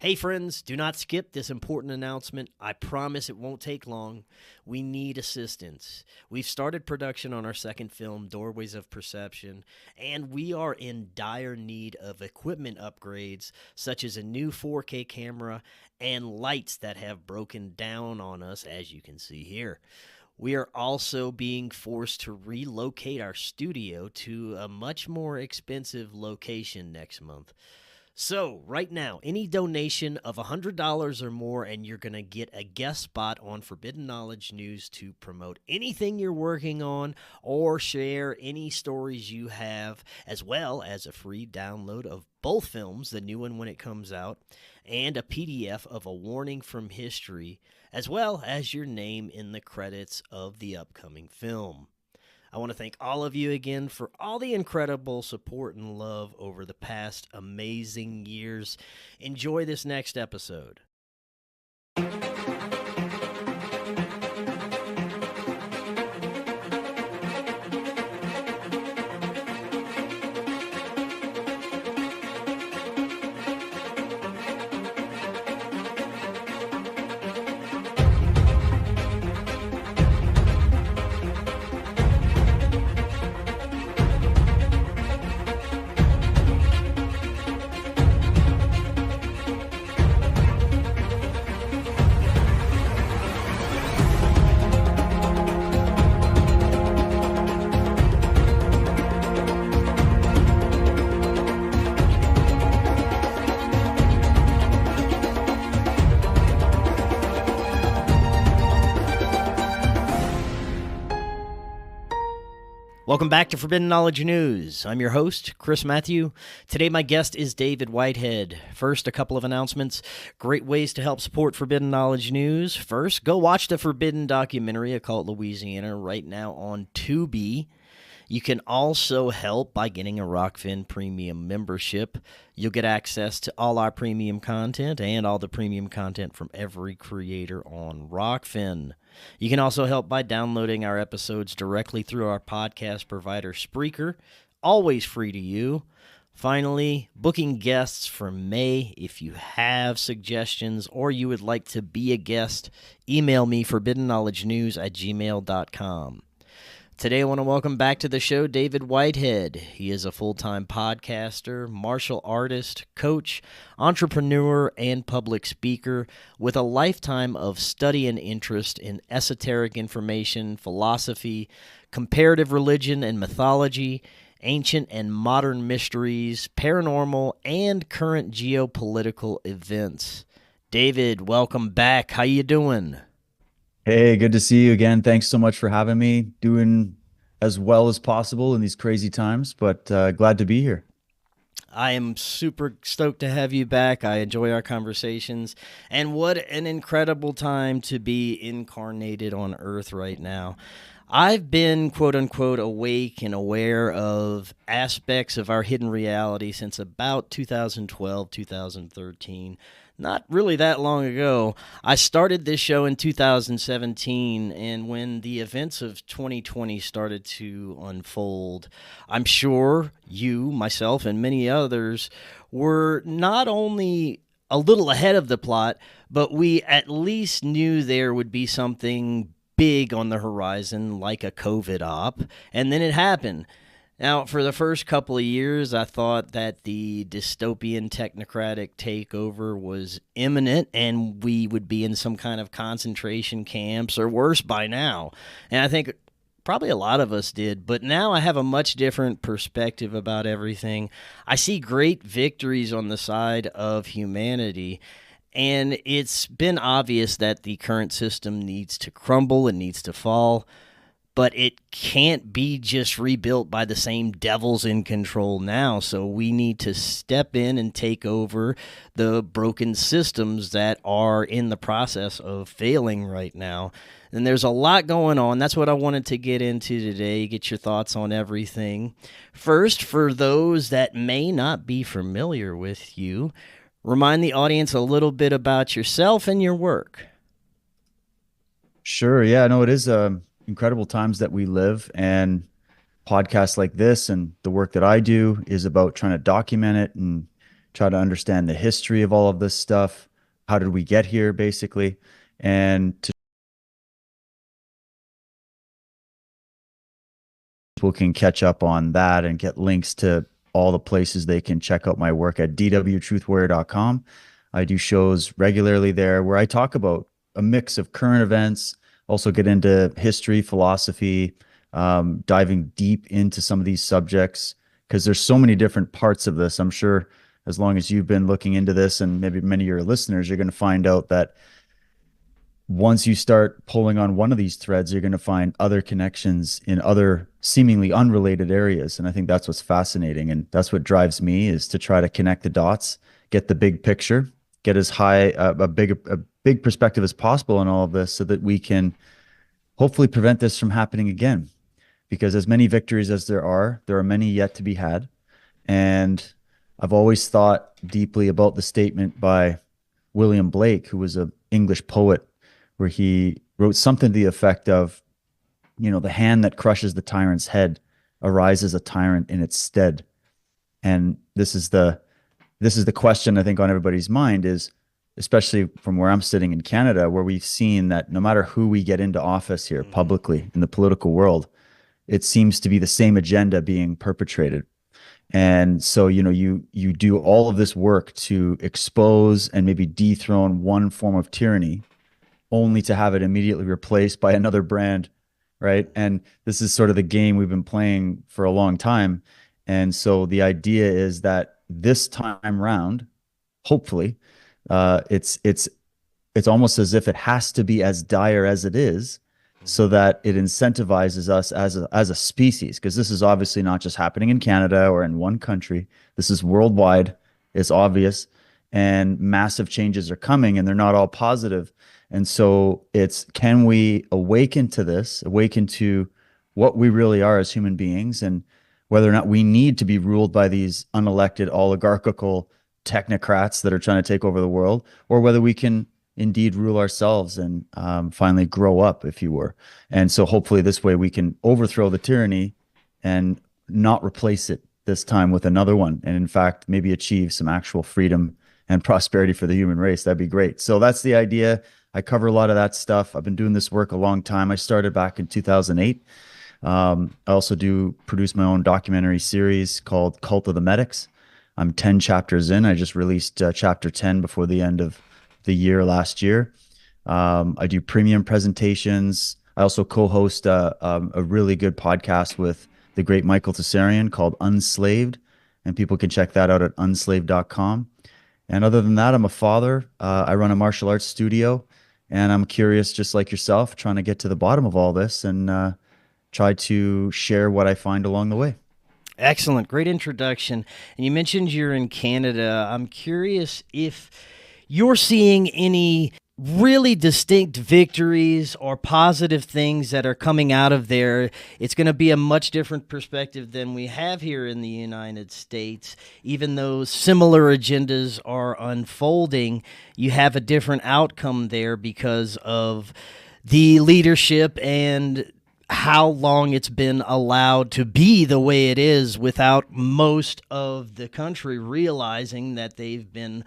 Hey friends, do not skip this important announcement. I promise it won't take long. We need assistance. We've started production on our second film, Doorways of Perception, and we are in dire need of equipment upgrades, such as a new 4K camera and lights that have broken down on us, as you can see here. We are also being forced to relocate our studio to a much more expensive location next month. So, right now, any donation of $100 or more, and you're going to get a guest spot on Forbidden Knowledge News to promote anything you're working on or share any stories you have, as well as a free download of both films, the new one when it comes out, and a PDF of a warning from history, as well as your name in the credits of the upcoming film. I want to thank all of you again for all the incredible support and love over the past amazing years. Enjoy this next episode. Welcome back to Forbidden Knowledge News. I'm your host, Chris Matthew. Today my guest is David Whitehead. First, a couple of announcements. Great ways to help support Forbidden Knowledge News. First, go watch the Forbidden documentary, Occult Louisiana, right now on Tubi. You can also help by getting a Rokfin premium membership. You'll get access to all our premium content and all the premium content from every creator on Rokfin. You can also help by downloading our episodes directly through our podcast provider, Spreaker, always free to you. Finally, booking guests for May. If you have suggestions or you would like to be a guest, email me forbiddenknowledgenews@gmail.com. Today I want to welcome back to the show David Whitehead. He is a full-time podcaster, martial artist, coach, entrepreneur, and public speaker with a lifetime of study and interest in esoteric information, philosophy, comparative religion and mythology, ancient and modern mysteries, paranormal, and current geopolitical events. David, welcome back. How you doing? Hey, good to see you again. Thanks so much for having me. Doing as well as possible in these crazy times, but glad to be here. I am super stoked to have you back. I enjoy our conversations. And what an incredible time to be incarnated on Earth right now. I've been, quote unquote, awake and aware of aspects of our hidden reality since about 2012, 2013. Not really that long ago. I started this show in 2017, and when the events of 2020 started to unfold, I'm sure you, myself, and many others were not only a little ahead of the plot, but we at least knew there would be something big on the horizon, like a COVID op, and then it happened. Now, for the first couple of years, I thought that the dystopian technocratic takeover was imminent and we would be in some kind of concentration camps or worse by now. And I think probably a lot of us did. But now I have a much different perspective about everything. I see great victories on the side of humanity. And it's been obvious that the current system needs to crumble and needs to fall. But it can't be just rebuilt by the same devils in control now. So we need to step in and take over the broken systems that are in the process of failing right now. And there's a lot going on. That's what I wanted to get into today, get your thoughts on everything. First, for those that may not be familiar with you, remind the audience a little bit about yourself and your work. Sure. Yeah, no, it is incredible times that we live, and podcasts like this and the work that I do is about trying to document it and try to understand the history of all of this stuff. How did we get here, basically? And to people can catch up on that and get links to all the places they can check out my work at dwtruthwarrior.com. I do shows regularly there where I talk about a mix of current events, also get into history, philosophy, diving deep into some of these subjects because there's so many different parts of this. I'm sure as long as you've been looking into this and maybe many of your listeners, you're going to find out that once you start pulling on one of these threads, you're going to find other connections in other seemingly unrelated areas. And I think that's what's fascinating. And that's what drives me is to try to connect the dots, get the big picture, get as high a big perspective as possible on all of this so that we can hopefully prevent this from happening again. Because as many victories as there are many yet to be had. And I've always thought deeply about the statement by William Blake, who was an English poet, where he wrote something to the effect of, the hand that crushes the tyrant's head arises a tyrant in its stead. And this is the question I think on everybody's mind is, especially from where I'm sitting in Canada, where we've seen that no matter who we get into office here publicly in the political world, it seems to be the same agenda being perpetrated. And so, you do all of this work to expose and maybe dethrone one form of tyranny only to have it immediately replaced by another brand, right? And this is sort of the game we've been playing for a long time. And so the idea is that this time round, hopefully, it's almost as if it has to be as dire as it is, so that it incentivizes us as a species, because this is obviously not just happening in Canada or in one country. This is worldwide. It's obvious, and massive changes are coming, and they're not all positive. And so can we awaken to what we really are as human beings, and whether or not we need to be ruled by these unelected oligarchical technocrats that are trying to take over the world, or whether we can indeed rule ourselves and finally grow up, if you were. And so hopefully this way we can overthrow the tyranny and not replace it this time with another one. And in fact, maybe achieve some actual freedom and prosperity for the human race. That'd be great. So that's the idea. I cover a lot of that stuff. I've been doing this work a long time. I started back in 2008. I also produce my own documentary series called Cult of the Medics. I'm 10 chapters in. I just released chapter 10 before the end of the year last year. I do premium presentations. I also co-host a really good podcast with the great Michael Tessarian called Unslaved, and people can check that out at unslaved.com. And other than that, I'm a father. I run a martial arts studio, and I'm curious, just like yourself, trying to get to the bottom of all this and try to share what I find along the way. Excellent. Great introduction. And you mentioned you're in Canada. I'm curious if you're seeing any really distinct victories or positive things that are coming out of there. It's going to be a much different perspective than we have here in the United States. Even though similar agendas are unfolding, you have a different outcome there because of the leadership and how long it's been allowed to be the way it is without most of the country realizing that they've been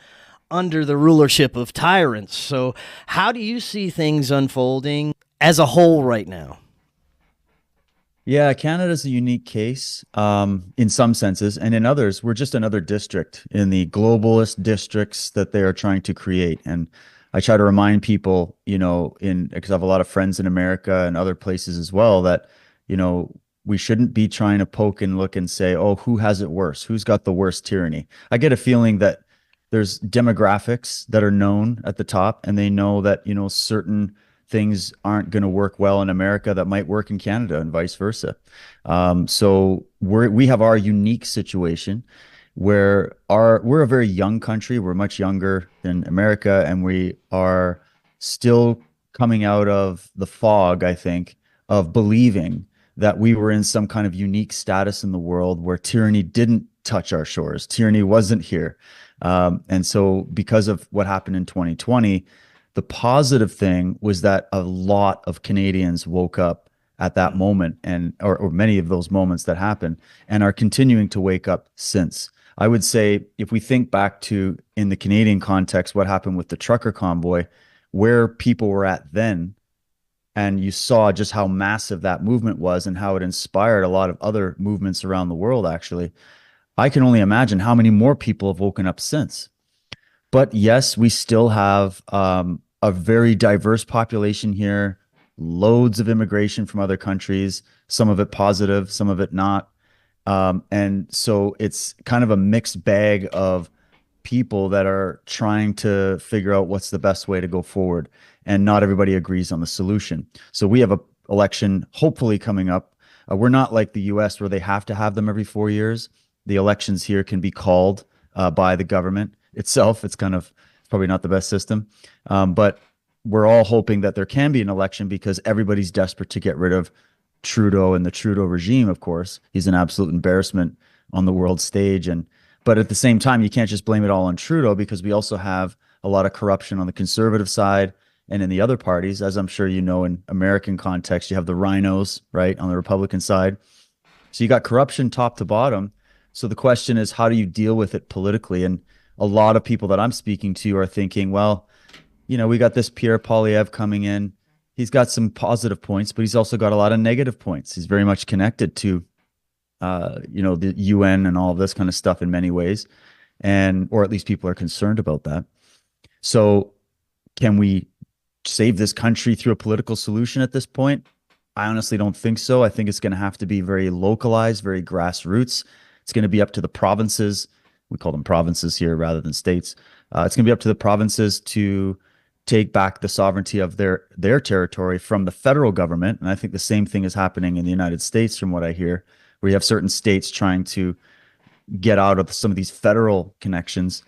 under the rulership of tyrants. So how do you see things unfolding as a whole right now? Yeah, Canada's a unique case in some senses, and in others, we're just another district in the globalist districts that they are trying to create. And I try to remind people, because I have a lot of friends in America and other places as well, that, we shouldn't be trying to poke and look and say, oh, who has it worse? Who's got the worst tyranny? I get a feeling that there's demographics that are known at the top, and they know that, certain things aren't going to work well in America that might work in Canada and vice versa. So we have our unique situation where we're a very young country. We're much younger than America, and we are still coming out of the fog, I think, of believing that we were in some kind of unique status in the world where tyranny didn't touch our shores. Tyranny wasn't here. And so because of what happened in 2020, the positive thing was that a lot of Canadians woke up at that moment, or many of those moments that happened, and are continuing to wake up since. I would say if we think back to in the Canadian context, what happened with the trucker convoy, where people were at then, and you saw just how massive that movement was and how it inspired a lot of other movements around the world, actually. I can only imagine how many more people have woken up since. But yes, we still have a very diverse population here, loads of immigration from other countries, some of it positive, some of it not. And so it's kind of a mixed bag of people that are trying to figure out what's the best way to go forward. And not everybody agrees on the solution. So we have a election hopefully coming up. We're not like the US where they have to have them every 4 years. The elections here can be called by the government itself. It's kind of probably not the best system. But we're all hoping that there can be an election because everybody's desperate to get rid of Trudeau and the Trudeau regime, of course. He's an absolute embarrassment on the world stage. But at the same time, you can't just blame it all on Trudeau because we also have a lot of corruption on the conservative side and in the other parties. As I'm sure you know, in American context, you have the rhinos, right, on the Republican side. So you got corruption top to bottom. So the question is, how do you deal with it politically? And a lot of people that I'm speaking to are thinking, well, we got this Pierre Poilievre coming in. He's got some positive points, but he's also got a lot of negative points. He's very much connected to, the UN and all of this kind of stuff in many ways, or at least people are concerned about that. So, can we save this country through a political solution at this point? I honestly don't think so. I think it's going to have to be very localized, very grassroots. It's going to be up to the provinces. We call them provinces here rather than states. It's going to be up to the provinces to take back the sovereignty of their territory from the federal government. And I think the same thing is happening in the United States, from what I hear, where you have certain states trying to get out of some of these federal connections.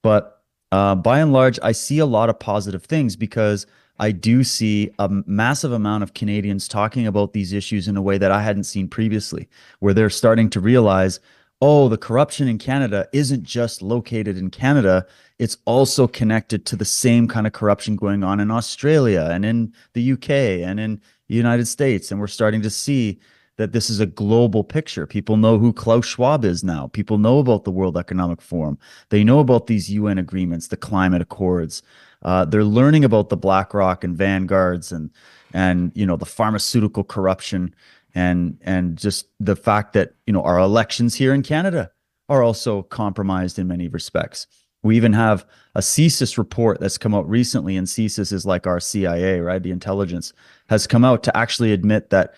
But by and large, I see a lot of positive things because I do see a massive amount of Canadians talking about these issues in a way that I hadn't seen previously, where they're starting to realize, oh, the corruption in Canada isn't just located in Canada. It's also connected to the same kind of corruption going on in Australia and in the UK and in the United States. And we're starting to see that this is a global picture. People know who Klaus Schwab is now. People know about the World Economic Forum. They know about these UN agreements, the climate accords. They're learning about the BlackRock and Vanguards and the pharmaceutical corruption and just the fact that our elections here in Canada are also compromised in many respects. We even have a CSIS report that's come out recently, and CSIS is like our CIA, right? The intelligence has come out to actually admit that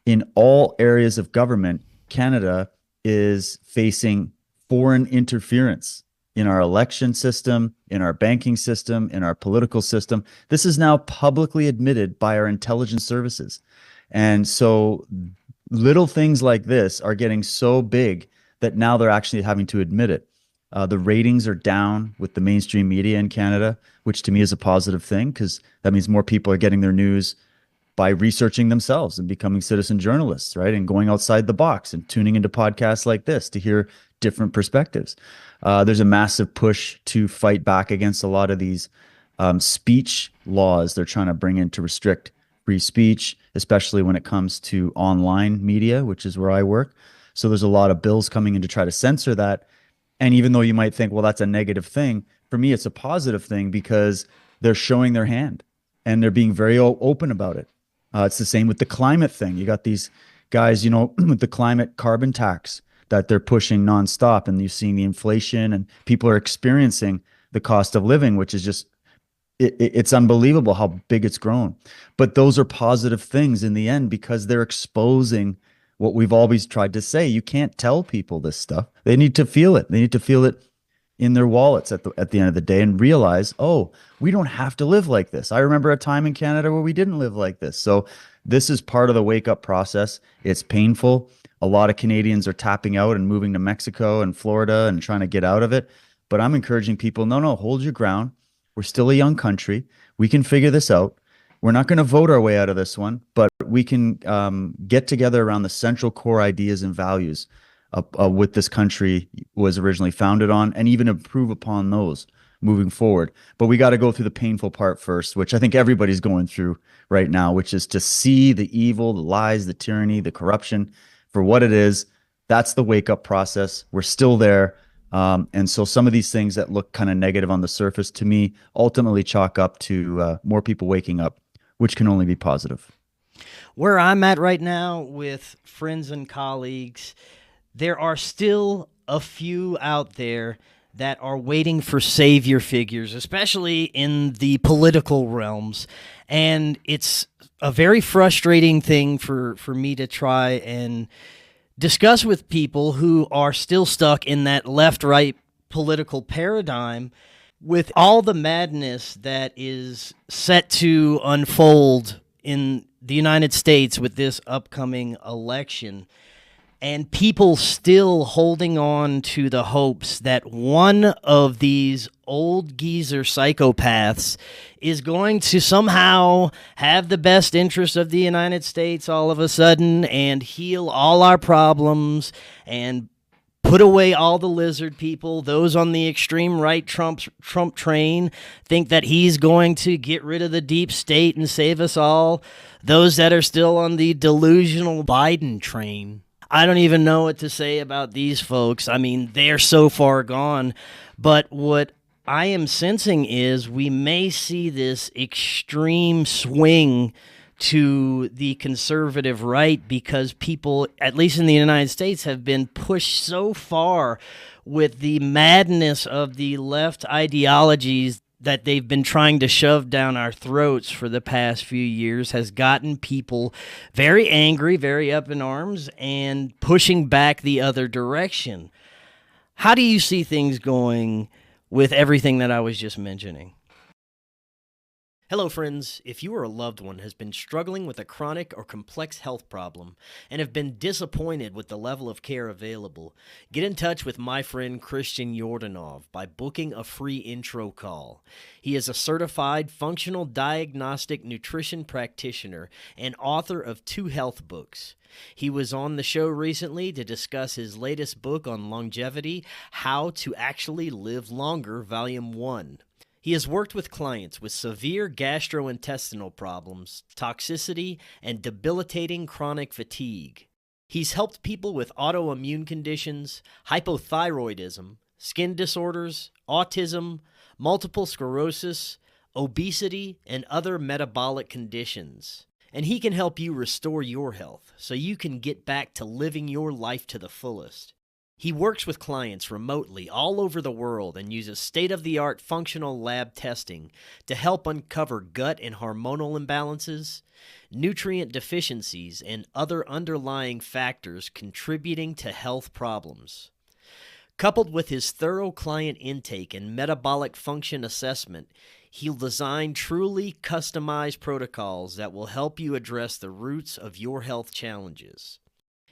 in all areas of government, Canada is facing foreign interference in our election system, in our banking system, in our political system. This is now publicly admitted by our intelligence services. And so little things like this are getting so big that now they're actually having to admit it. The ratings are down with the mainstream media in Canada, which to me is a positive thing because that means more people are getting their news by researching themselves and becoming citizen journalists, right? And going outside the box and tuning into podcasts like this to hear different perspectives. There's a massive push to fight back against a lot of these speech laws they're trying to bring in to restrict free speech, especially when it comes to online media, which is where I work. So there's a lot of bills coming in to try to censor that. And even though you might think, well, that's a negative thing, for me, it's a positive thing because they're showing their hand and they're being very open about it. It's the same with the climate thing. You got these guys, with the climate carbon tax that they're pushing nonstop, and you're seeing the inflation and people are experiencing the cost of living, which is just, it's unbelievable how big it's grown. But those are positive things in the end because they're exposing what we've always tried to say. You can't tell people this stuff. They need to feel it. They need to feel it in their wallets at the end of the day and realize, oh, we don't have to live like this. I remember a time in Canada where we didn't live like this. So this is part of the wake up process. It's painful. A lot of Canadians are tapping out and moving to Mexico and Florida and trying to get out of it. But I'm encouraging people, no, hold your ground. We're still a young country. We can figure this out. We're not going to vote our way out of this one, but we can get together around the central core ideas and values what this country was originally founded on, and even improve upon those moving forward. But we got to go through the painful part first, which I think everybody's going through right now, which is to see the evil, the lies, the tyranny, the corruption for what it is. That's the wake up process. We're still there, And so some of these things that look kind of negative on the surface to me ultimately chalk up to more people waking up, which can only be positive. Where I'm at right now with friends and colleagues, there are still a few out there that are waiting for savior figures, especially in the political realms. And it's a very frustrating thing for me to try and discuss with people who are still stuck in that left-right political paradigm with all the madness that is set to unfold in the United States with this upcoming election, and people still holding on to the hopes that one of these old geezer psychopaths is going to somehow have the best interest of the United States all of a sudden and heal all our problems and put away all the lizard people. Those on the extreme right Trump train think that he's going to get rid of the deep state and save us all. Those that are still on the delusional Biden train, I don't even know what to say about these folks. I mean, they're so far gone. But what I am sensing is we may see this extreme swing to the conservative right because people, at least in the United States, have been pushed so far with the madness of the left ideologies that they've been trying to shove down our throats for the past few years has gotten people very angry, very up in arms, and pushing back the other direction. How do you see things going with everything that I was just mentioning? Hello, friends. If you or a loved one has been struggling with a chronic or complex health problem and have been disappointed with the level of care available, get in touch with my friend Christian Yordanov by booking a free intro call. He is a certified functional diagnostic nutrition practitioner and author of 2 health books. He was on the show recently to discuss his latest book on longevity, How to Actually Live Longer, Volume 1. He has worked with clients with severe gastrointestinal problems, toxicity, and debilitating chronic fatigue. He's helped people with autoimmune conditions, hypothyroidism, skin disorders, autism, multiple sclerosis, obesity, and other metabolic conditions. And he can help you restore your health so you can get back to living your life to the fullest. He works with clients remotely all over the world and uses state-of-the-art functional lab testing to help uncover gut and hormonal imbalances, nutrient deficiencies, and other underlying factors contributing to health problems. Coupled with his thorough client intake and metabolic function assessment, he'll design truly customized protocols that will help you address the roots of your health challenges.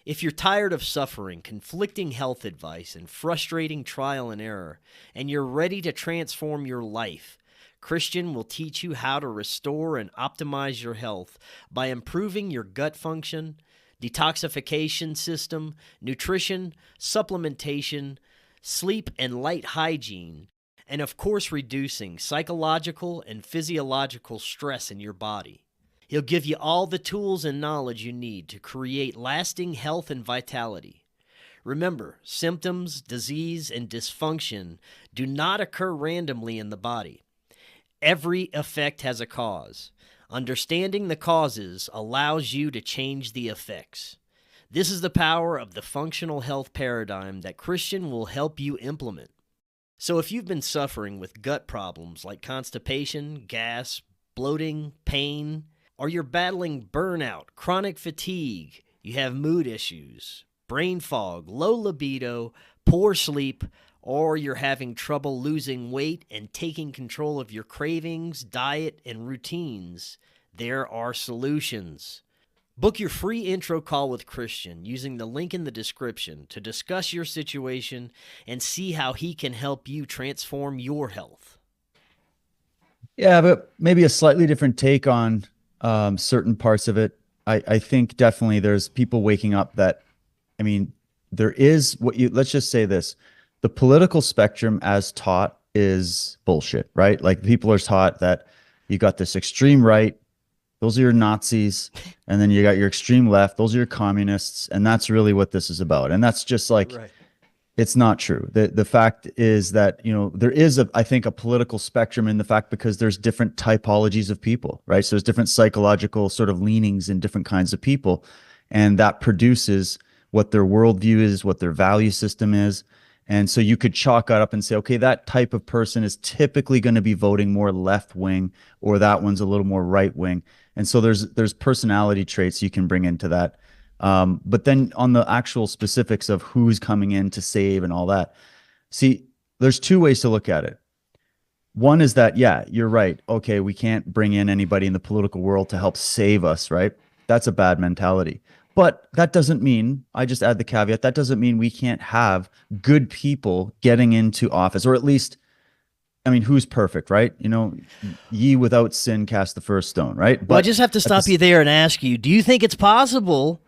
If you're tired of suffering conflicting health advice and frustrating trial and error, and you're ready to transform your life, Christian will teach you how to restore and optimize your health by improving your gut function, detoxification system, nutrition, supplementation, sleep and light hygiene, and of course reducing psychological and physiological stress in your body. He'll give you all the tools and knowledge you need to create lasting health and vitality. Remember, symptoms, disease, and dysfunction do not occur randomly in the body. Every effect has a cause. Understanding the causes allows you to change the effects. This is the power of the functional health paradigm that Christian will help you implement. So if you've been suffering with gut problems like constipation, gas, bloating, pain, or you're battling burnout, chronic fatigue, you have mood issues, brain fog, low libido, poor sleep, or you're having trouble losing weight and taking control of your cravings, diet, and routines, there are solutions. Book your free intro call with Christian using the link in the description to discuss your situation and see how he can help you transform your health. Yeah, but maybe a slightly different take on certain parts of it. I think definitely there's people waking up that, I mean, there is let's just say this, the political spectrum as taught is bullshit, right? Like people are taught that you got this extreme right, those are your Nazis, and then you got your extreme left, those are your communists, and that's really what this is about. And that's just like, right. It's not true. The fact is that, there is I think a political spectrum in the fact, because there's different typologies of people, right? So there's different psychological sort of leanings in different kinds of people, and that produces what their worldview is, what their value system is. And so you could chalk it up and say, okay, that type of person is typically going to be voting more left wing, or that one's a little more right wing. And so there's personality traits you can bring into that. But then on the actual specifics of who's coming in to save and all that, see, there's two ways to look at it. One is that, yeah, you're right. Okay, we can't bring in anybody in the political world to help save us, right? That's a bad mentality. But that doesn't mean, I just add the caveat, that doesn't mean we can't have good people getting into office, or at least, I mean, who's perfect, right? Ye without sin cast the first stone, right? Well, I just have to stop you there and ask you, do you think it's possible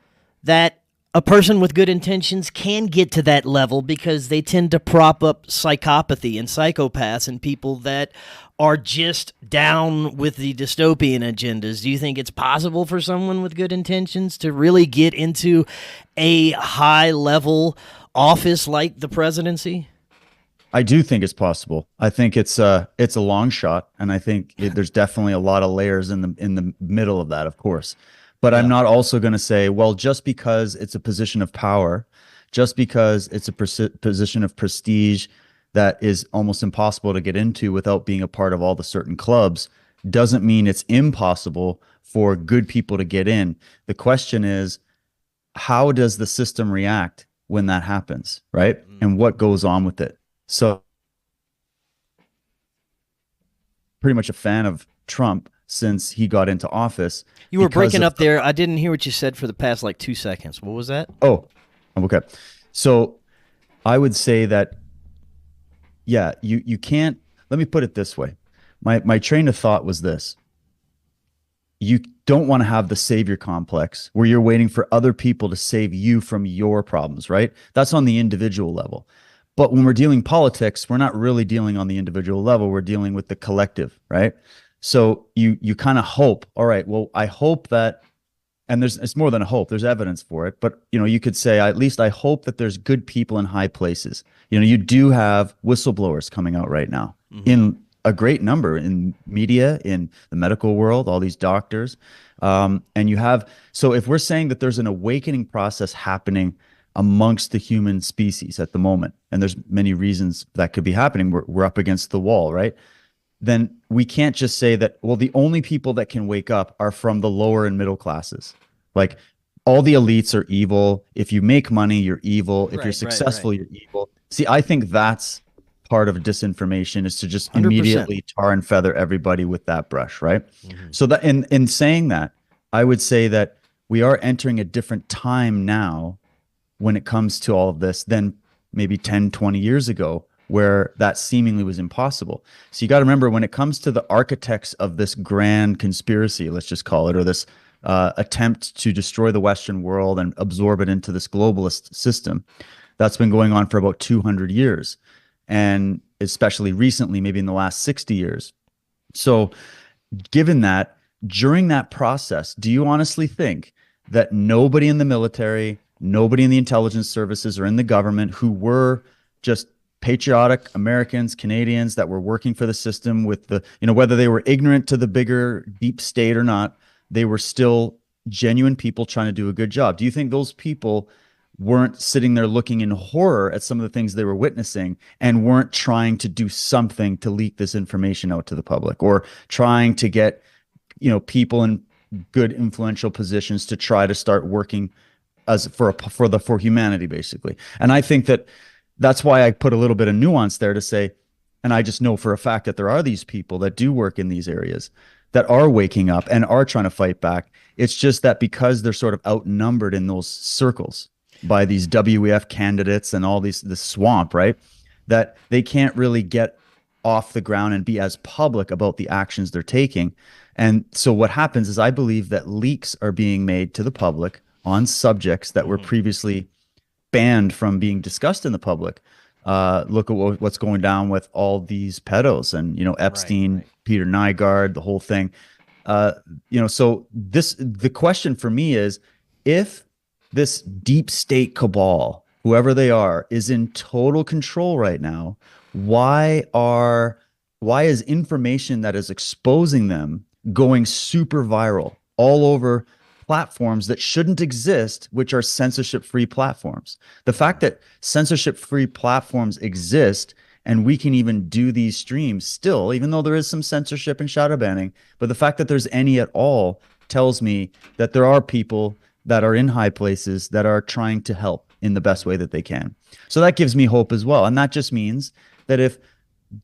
that a person with good intentions can get to that level, because they tend to prop up psychopathy and psychopaths and people that are just down with the dystopian agendas? Do you think it's possible for someone with good intentions to really get into a high-level office like the presidency? I do think it's possible. I think it's a long shot, and I think there's definitely a lot of layers in the middle of that, of course. But yeah. I'm not also going to say, well, just because it's a position of power, just because it's a position of prestige that is almost impossible to get into without being a part of all the certain clubs, doesn't mean it's impossible for good people to get in. The question is, how does the system react when that happens, right? And what goes on with it? So, pretty much a fan of Trump since he got into office. You were breaking up there. I didn't hear what you said for the past 2 seconds. What was that? Oh, okay. So I would say that, yeah, you can't, let me put it this way. My train of thought was this. You don't want to have the savior complex where you're waiting for other people to save you from your problems, right? That's on the individual level. But when we're dealing politics, we're not really dealing on the individual level. We're dealing with the collective, right? So you kind of hope, all right, well, I hope that, and it's more than a hope, there's evidence for it, but you could say, at least I hope that there's good people in high places. You do have whistleblowers coming out right now in a great number in media, in the medical world, all these doctors. And you have, so if we're saying that there's an awakening process happening amongst the human species at the moment, and there's many reasons that could be happening, we're up against the wall, right? Then we can't just say that, well, the only people that can wake up are from the lower and middle classes. Like, all the elites are evil. If you make money, you're evil. If you're successful, you're evil. See, I think that's part of disinformation, is to just 100%. Immediately tar and feather everybody with that brush, right? So that in saying that, I would say that we are entering a different time now when it comes to all of this than maybe 10, 20 years ago, where that seemingly was impossible. So you got to remember, when it comes to the architects of this grand conspiracy, let's just call it, or this attempt to destroy the Western world and absorb it into this globalist system, that's been going on for about 200 years. And especially recently, maybe in the last 60 years. So given that, during that process, do you honestly think that nobody in the military, nobody in the intelligence services or in the government, who were just patriotic Americans, Canadians that were working for the system with the, whether they were ignorant to the bigger deep state or not, they were still genuine people trying to do a good job? Do you think those people weren't sitting there looking in horror at some of the things they were witnessing and weren't trying to do something to leak this information out to the public, or trying to get, people in good influential positions to try to start working as for humanity, basically? And I think that's why I put a little bit of nuance there to say, and I just know for a fact that there are these people that do work in these areas that are waking up and are trying to fight back. It's just that because they're sort of outnumbered in those circles by these WEF candidates and all this swamp, right, that they can't really get off the ground and be as public about the actions they're taking. And so what happens is, I believe that leaks are being made to the public on subjects that were previously banned from being discussed in the public. Look at what's going down with all these pedos and, Epstein, Peter Nygaard, the whole thing. So the question for me is, if this deep state cabal whoever they are, is in total control right now, why are why is information that is exposing them going super viral all over platforms that shouldn't exist, which are censorship-free platforms? The fact that censorship-free platforms exist and we can even do these streams still, even though there is some censorship and shadow banning, but the fact that there's any at all tells me that there are people that are in high places that are trying to help in the best way that they can. So that gives me hope as well. And that just means that if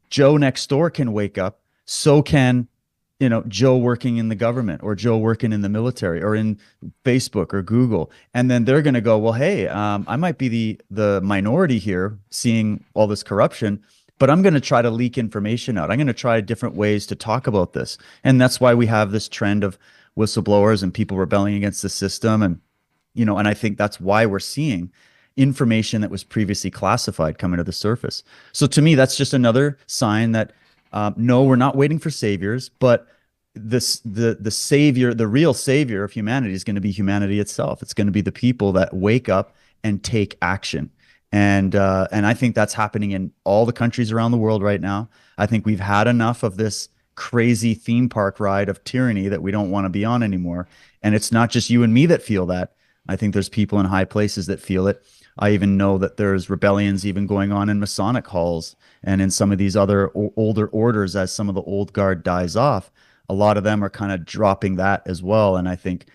Joe next door can wake up, so can, Joe working in the government or Joe working in the military or in Facebook or Google. And then they're going to go, well, hey, I might be the minority here seeing all this corruption, but I'm going to try to leak information out. I'm going to try different ways to talk about this. And that's why we have this trend of whistleblowers and people rebelling against the system. And I think that's why we're seeing information that was previously classified coming to the surface. So to me, that's just another sign that no, we're not waiting for saviors, but the savior, the real savior of humanity is going to be humanity itself. It's going to be the people that wake up and take action. And I think that's happening in all the countries around the world right now. I think we've had enough of this crazy theme park ride of tyranny that we don't want to be on anymore. And it's not just you and me that feel that. I think there's people in high places that feel it. I even know that there's rebellions even going on in Masonic halls and in some of these other older orders as some of the old guard dies off. A lot of them are kind of dropping that as well. And I think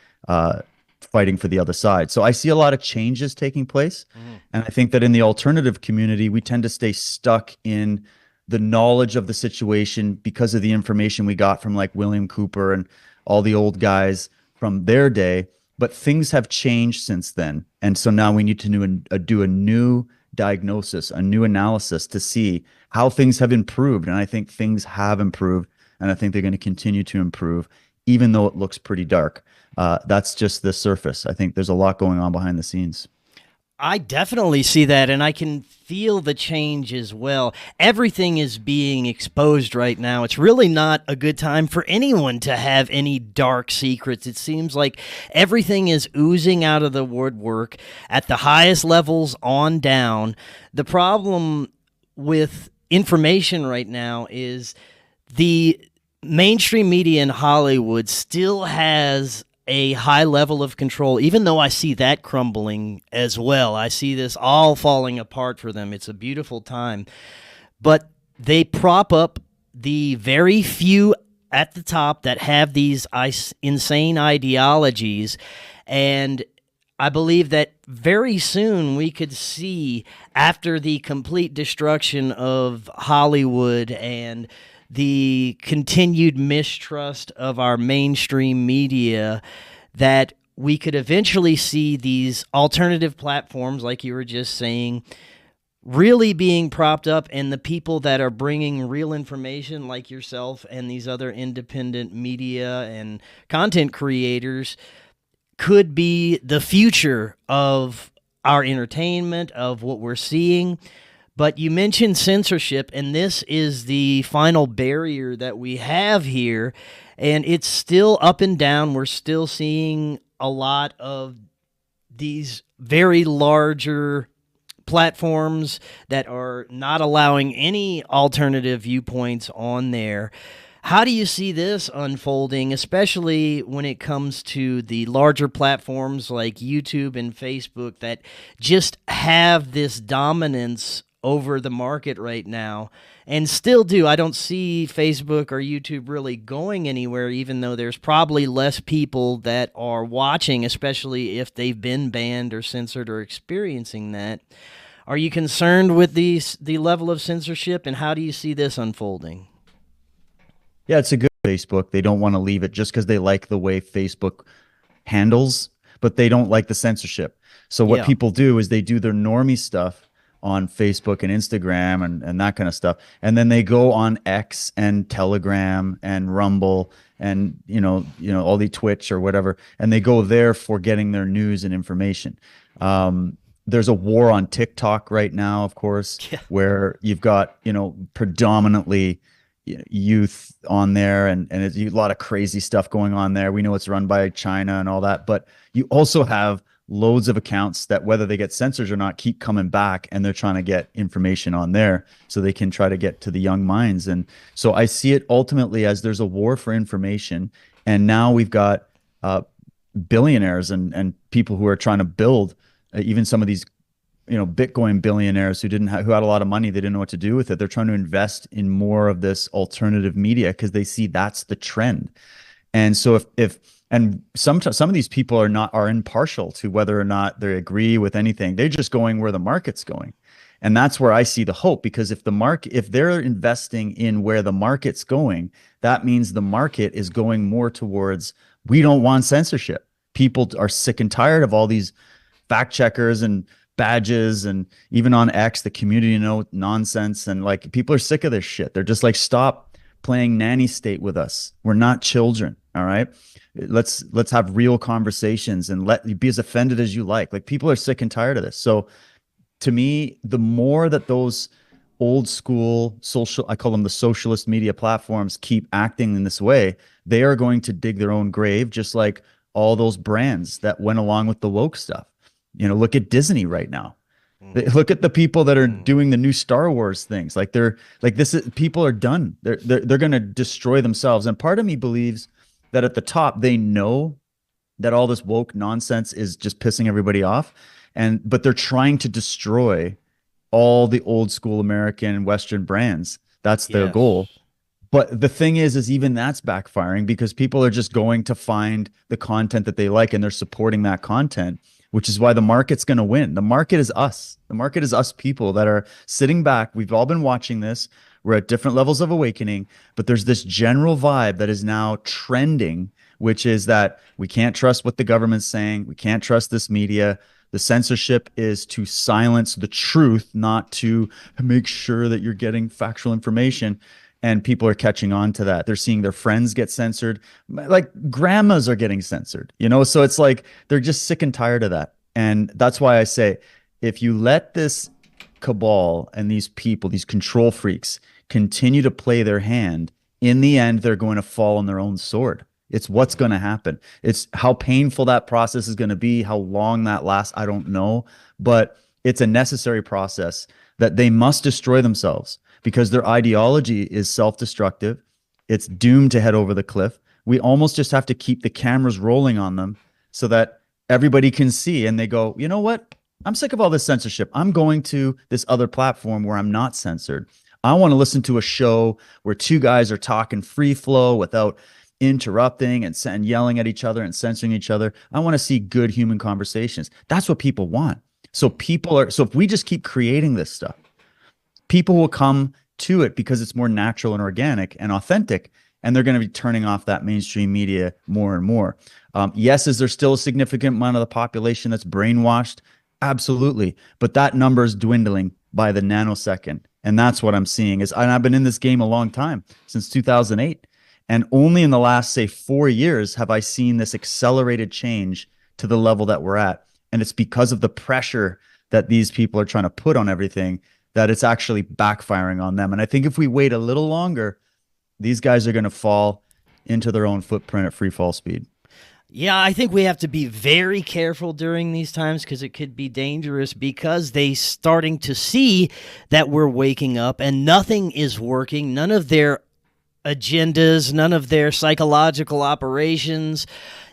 fighting for the other side. So I see a lot of changes taking place. And I think that in the alternative community, we tend to stay stuck in the knowledge of the situation because of the information we got from like William Cooper and all the old guys from their day. But things have changed since then. And so now we need to do a new diagnosis, a new analysis to see how things have improved. And I think things have improved. And I think they're going to continue to improve, even though it looks pretty dark. That's just the surface. I think there's a lot going on behind the scenes. I definitely see that, and I can feel the change as well. Everything is being exposed right now. It's really not a good time for anyone to have any dark secrets. It seems like everything is oozing out of the woodwork at the highest levels on down. The problem with information right now is the mainstream media in Hollywood still has a high level of control, even though I see that crumbling as well. I see this all falling apart for them. It's a beautiful time. But they prop up the very few at the top that have these insane ideologies. And I believe that very soon we could see, after the complete destruction of Hollywood and the continued mistrust of our mainstream media, that we could eventually see these alternative platforms, like you were just saying, really being propped up, and the people that are bringing real information, like yourself and these other independent media and content creators, could be the future of our entertainment, of what we're seeing. But you mentioned censorship, and this is the final barrier that we have here, and it's still up and down. We're still seeing a lot of these very larger platforms that are not allowing any alternative viewpoints on there. How do you see this unfolding, especially when it comes to the larger platforms like YouTube and Facebook that just have this dominance over the market right now, and still do? I don't see Facebook or YouTube really going anywhere, even though there's probably less people that are watching, especially if they've been banned or censored or experiencing that. Are you concerned with the level of censorship, and how do you see this unfolding? Yeah, it's a good Facebook. They don't want to leave it just because they like the way Facebook handles, but they don't like the censorship. So what people do is they do their normie stuff on Facebook and Instagram and that kind of stuff. And then they go on X and Telegram and Rumble and, all the Twitch or whatever. And they go there for getting their news and information. There's a war on TikTok right now, of course, where you've got, predominantly youth on there and it's a lot of crazy stuff going on there. We know it's run by China and all that, but you also have loads of accounts that, whether they get censored or not, keep coming back, and they're trying to get information on there so they can try to get to the young minds. And so I see it ultimately as there's a war for information. And now we've got billionaires and people who are trying to build, even some of these, Bitcoin billionaires who who had a lot of money, they didn't know what to do with it. They're trying to invest in more of this alternative media because they see that's the trend. And so and some of these people are impartial to whether or not they agree with anything. They're just going where the market's going. And that's where I see the hope, because if they're investing in where the market's going, that means the market is going more towards, we don't want censorship. People are sick and tired of all these fact checkers and badges, and even on X, the community note nonsense. And like, people are sick of this shit. They're just like, stop playing nanny state with us. We're not children. All right. Let's have real conversations and let you be as offended as you like. Like, people are sick and tired of this. So to me, the more that those old school I call them the socialist media platforms, keep acting in this way, they are going to dig their own grave, just like all those brands that went along with the woke stuff. Look at Disney right now. Look at the people that are doing the new Star Wars things. Like, people are done. They're going to destroy themselves. And part of me believes that at the top, they know that all this woke nonsense is just pissing everybody off. But they're trying to destroy all the old school American Western brands. That's their goal. But the thing is even that's backfiring, because people are just going to find the content that they like, and they're supporting that content, which is why the market's going to win. The market is us. The market is us people that are sitting back. We've all been watching this. We're at different levels of awakening, but there's this general vibe that is now trending, which is that we can't trust what the government's saying. We can't trust this media. The censorship is to silence the truth, not to make sure that you're getting factual information. And people are catching on to that. They're seeing their friends get censored. Like, grandmas are getting censored, So it's like, they're just sick and tired of that. And that's why I say, if you let this cabal and these people, these control freaks, continue to play their hand, in the end, they're going to fall on their own sword. It's what's going to happen. It's how painful that process is going to be, how long that lasts, I don't know. But it's a necessary process that they must destroy themselves, because their ideology is self-destructive. It's doomed to head over the cliff. We almost just have to keep the cameras rolling on them so that everybody can see, and they go, you know what? I'm sick of all this censorship. I'm going to this other platform where I'm not censored. I want to listen to a show where two guys are talking free flow without interrupting and yelling at each other and censoring each other. I want to see good human conversations. That's what people want. So if we just keep creating this stuff, people will come to it because it's more natural and organic and authentic, and they're going to be turning off that mainstream media more and more. Yes, is there still a significant amount of the population that's brainwashed? Absolutely. But that number is dwindling by the nanosecond. And that's what I'm seeing and I've been in this game a long time, since 2008. And only in the last, say, 4 years have I seen this accelerated change to the level that we're at. And it's because of the pressure that these people are trying to put on everything, that it's actually backfiring on them. And I think if we wait a little longer, these guys are going to fall into their own footprint at free fall speed. Yeah, I think we have to be very careful during these times, because it could be dangerous, because they starting to see that we're waking up and nothing is working. None of their agendas, none of their psychological operations,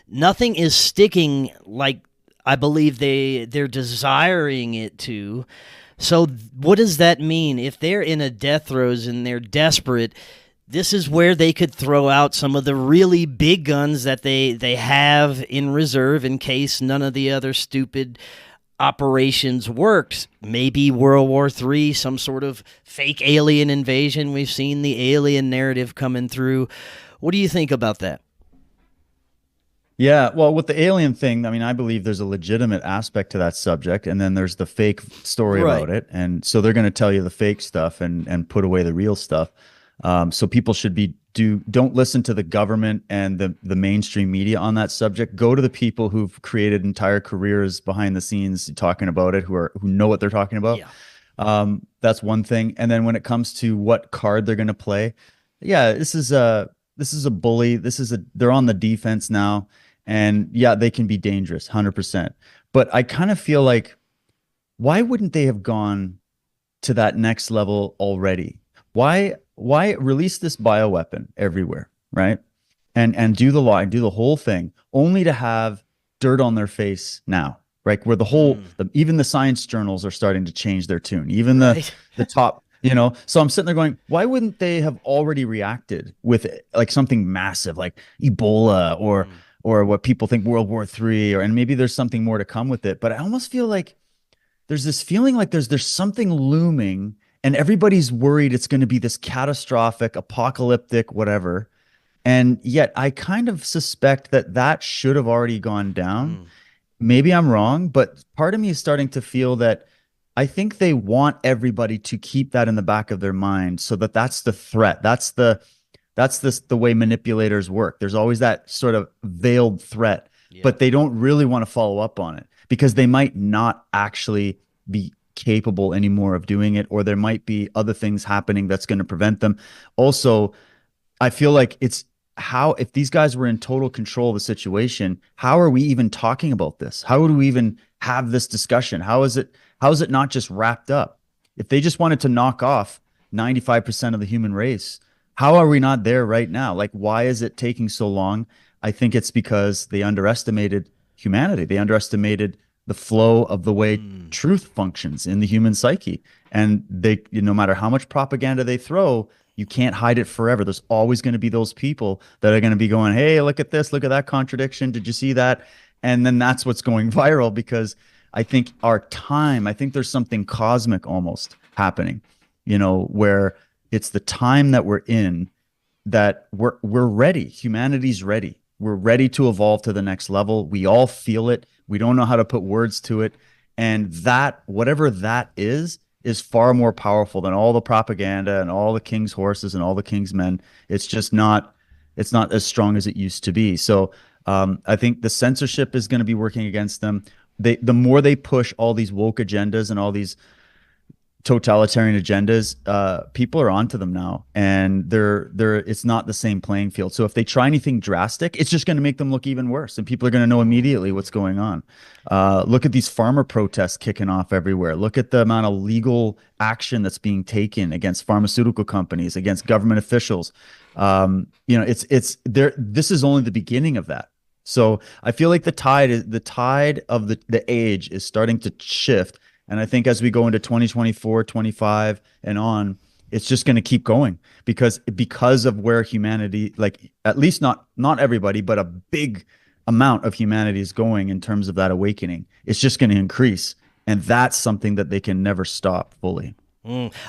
nothing is sticking like I believe they're desiring it to. So what does that mean? If they're in a death throes and they're desperate, this is where they could throw out some of the really big guns that they have in reserve in case none of the other stupid operations worked. Maybe World War III, some sort of fake alien invasion. We've seen the alien narrative coming through. What do you think about that? Yeah, well, with the alien thing, I mean, I believe there's a legitimate aspect to that subject, and then there's the fake story about it. And so they're going to tell you the fake stuff and put away the real stuff. So people should don't listen to the government and the mainstream media on that subject. Go to the people who've created entire careers behind the scenes talking about it, who know what they're talking about. Yeah. That's one thing. And then when it comes to what card they're going to play, yeah, this is a bully. They're on the defense now. And yeah, they can be dangerous, 100%. But I kind of feel like, why wouldn't they have gone to that next level already? Why release this bioweapon everywhere, right? And do the law and do the whole thing, only to have dirt on their face now, right? Where even the science journals are starting to change their tune, even Right. the top, you know. So I'm sitting there going, why wouldn't they have already reacted with like something massive like Ebola or what people think World War III, and maybe there's something more to come with it. But I almost feel like there's this feeling like there's something looming, and everybody's worried it's going to be this catastrophic, apocalyptic, whatever. And yet I kind of suspect that that should have already gone down. Maybe I'm wrong, but part of me is starting to feel that I think they want everybody to keep that in the back of their mind, so that that's the threat. The way manipulators work. There's always that sort of veiled threat, Yeah. but they don't really want to follow up on it because they might not actually be capable anymore of doing it, or there might be other things happening that's going to prevent them. Also, I feel like it's how, if these guys were in total control of the situation, how are we even talking about this? How would we even have this discussion? How is it not just wrapped up? If they just wanted to knock off 95% of the human race, how are we not there right now? Like, why is it taking so long? I think it's because they underestimated humanity. They underestimated the flow of the way truth functions in the human psyche. And no matter how much propaganda they throw, you can't hide it forever. There's always going to be those people that are going to be going, hey, look at this, look at that contradiction. Did you see that? And then that's what's going viral, because I think I think there's something cosmic almost happening, where it's the time that we're in, that we're ready. Humanity's ready. We're ready to evolve to the next level. We all feel it. We don't know how to put words to it. And that, whatever that is far more powerful than all the propaganda and all the king's horses and all the king's men. It's not as strong as it used to be. So I think the censorship is going to be working against them. The more they push all these woke agendas and all these totalitarian agendas, people are onto them now, and it's not the same playing field. So if they try anything drastic, it's just going to make them look even worse, and people are going to know immediately what's going on. Look at these farmer protests kicking off everywhere. Look at the amount of legal action that's being taken against pharmaceutical companies, against government officials. It's there. This is only the beginning of that. So I feel like the tide of the age is starting to shift. And I think as we go into 2024, 25 and on, it's just going to keep going because of where humanity, like at least not everybody, but a big amount of humanity is going in terms of that awakening. It's just going to increase. And that's something that they can never stop fully.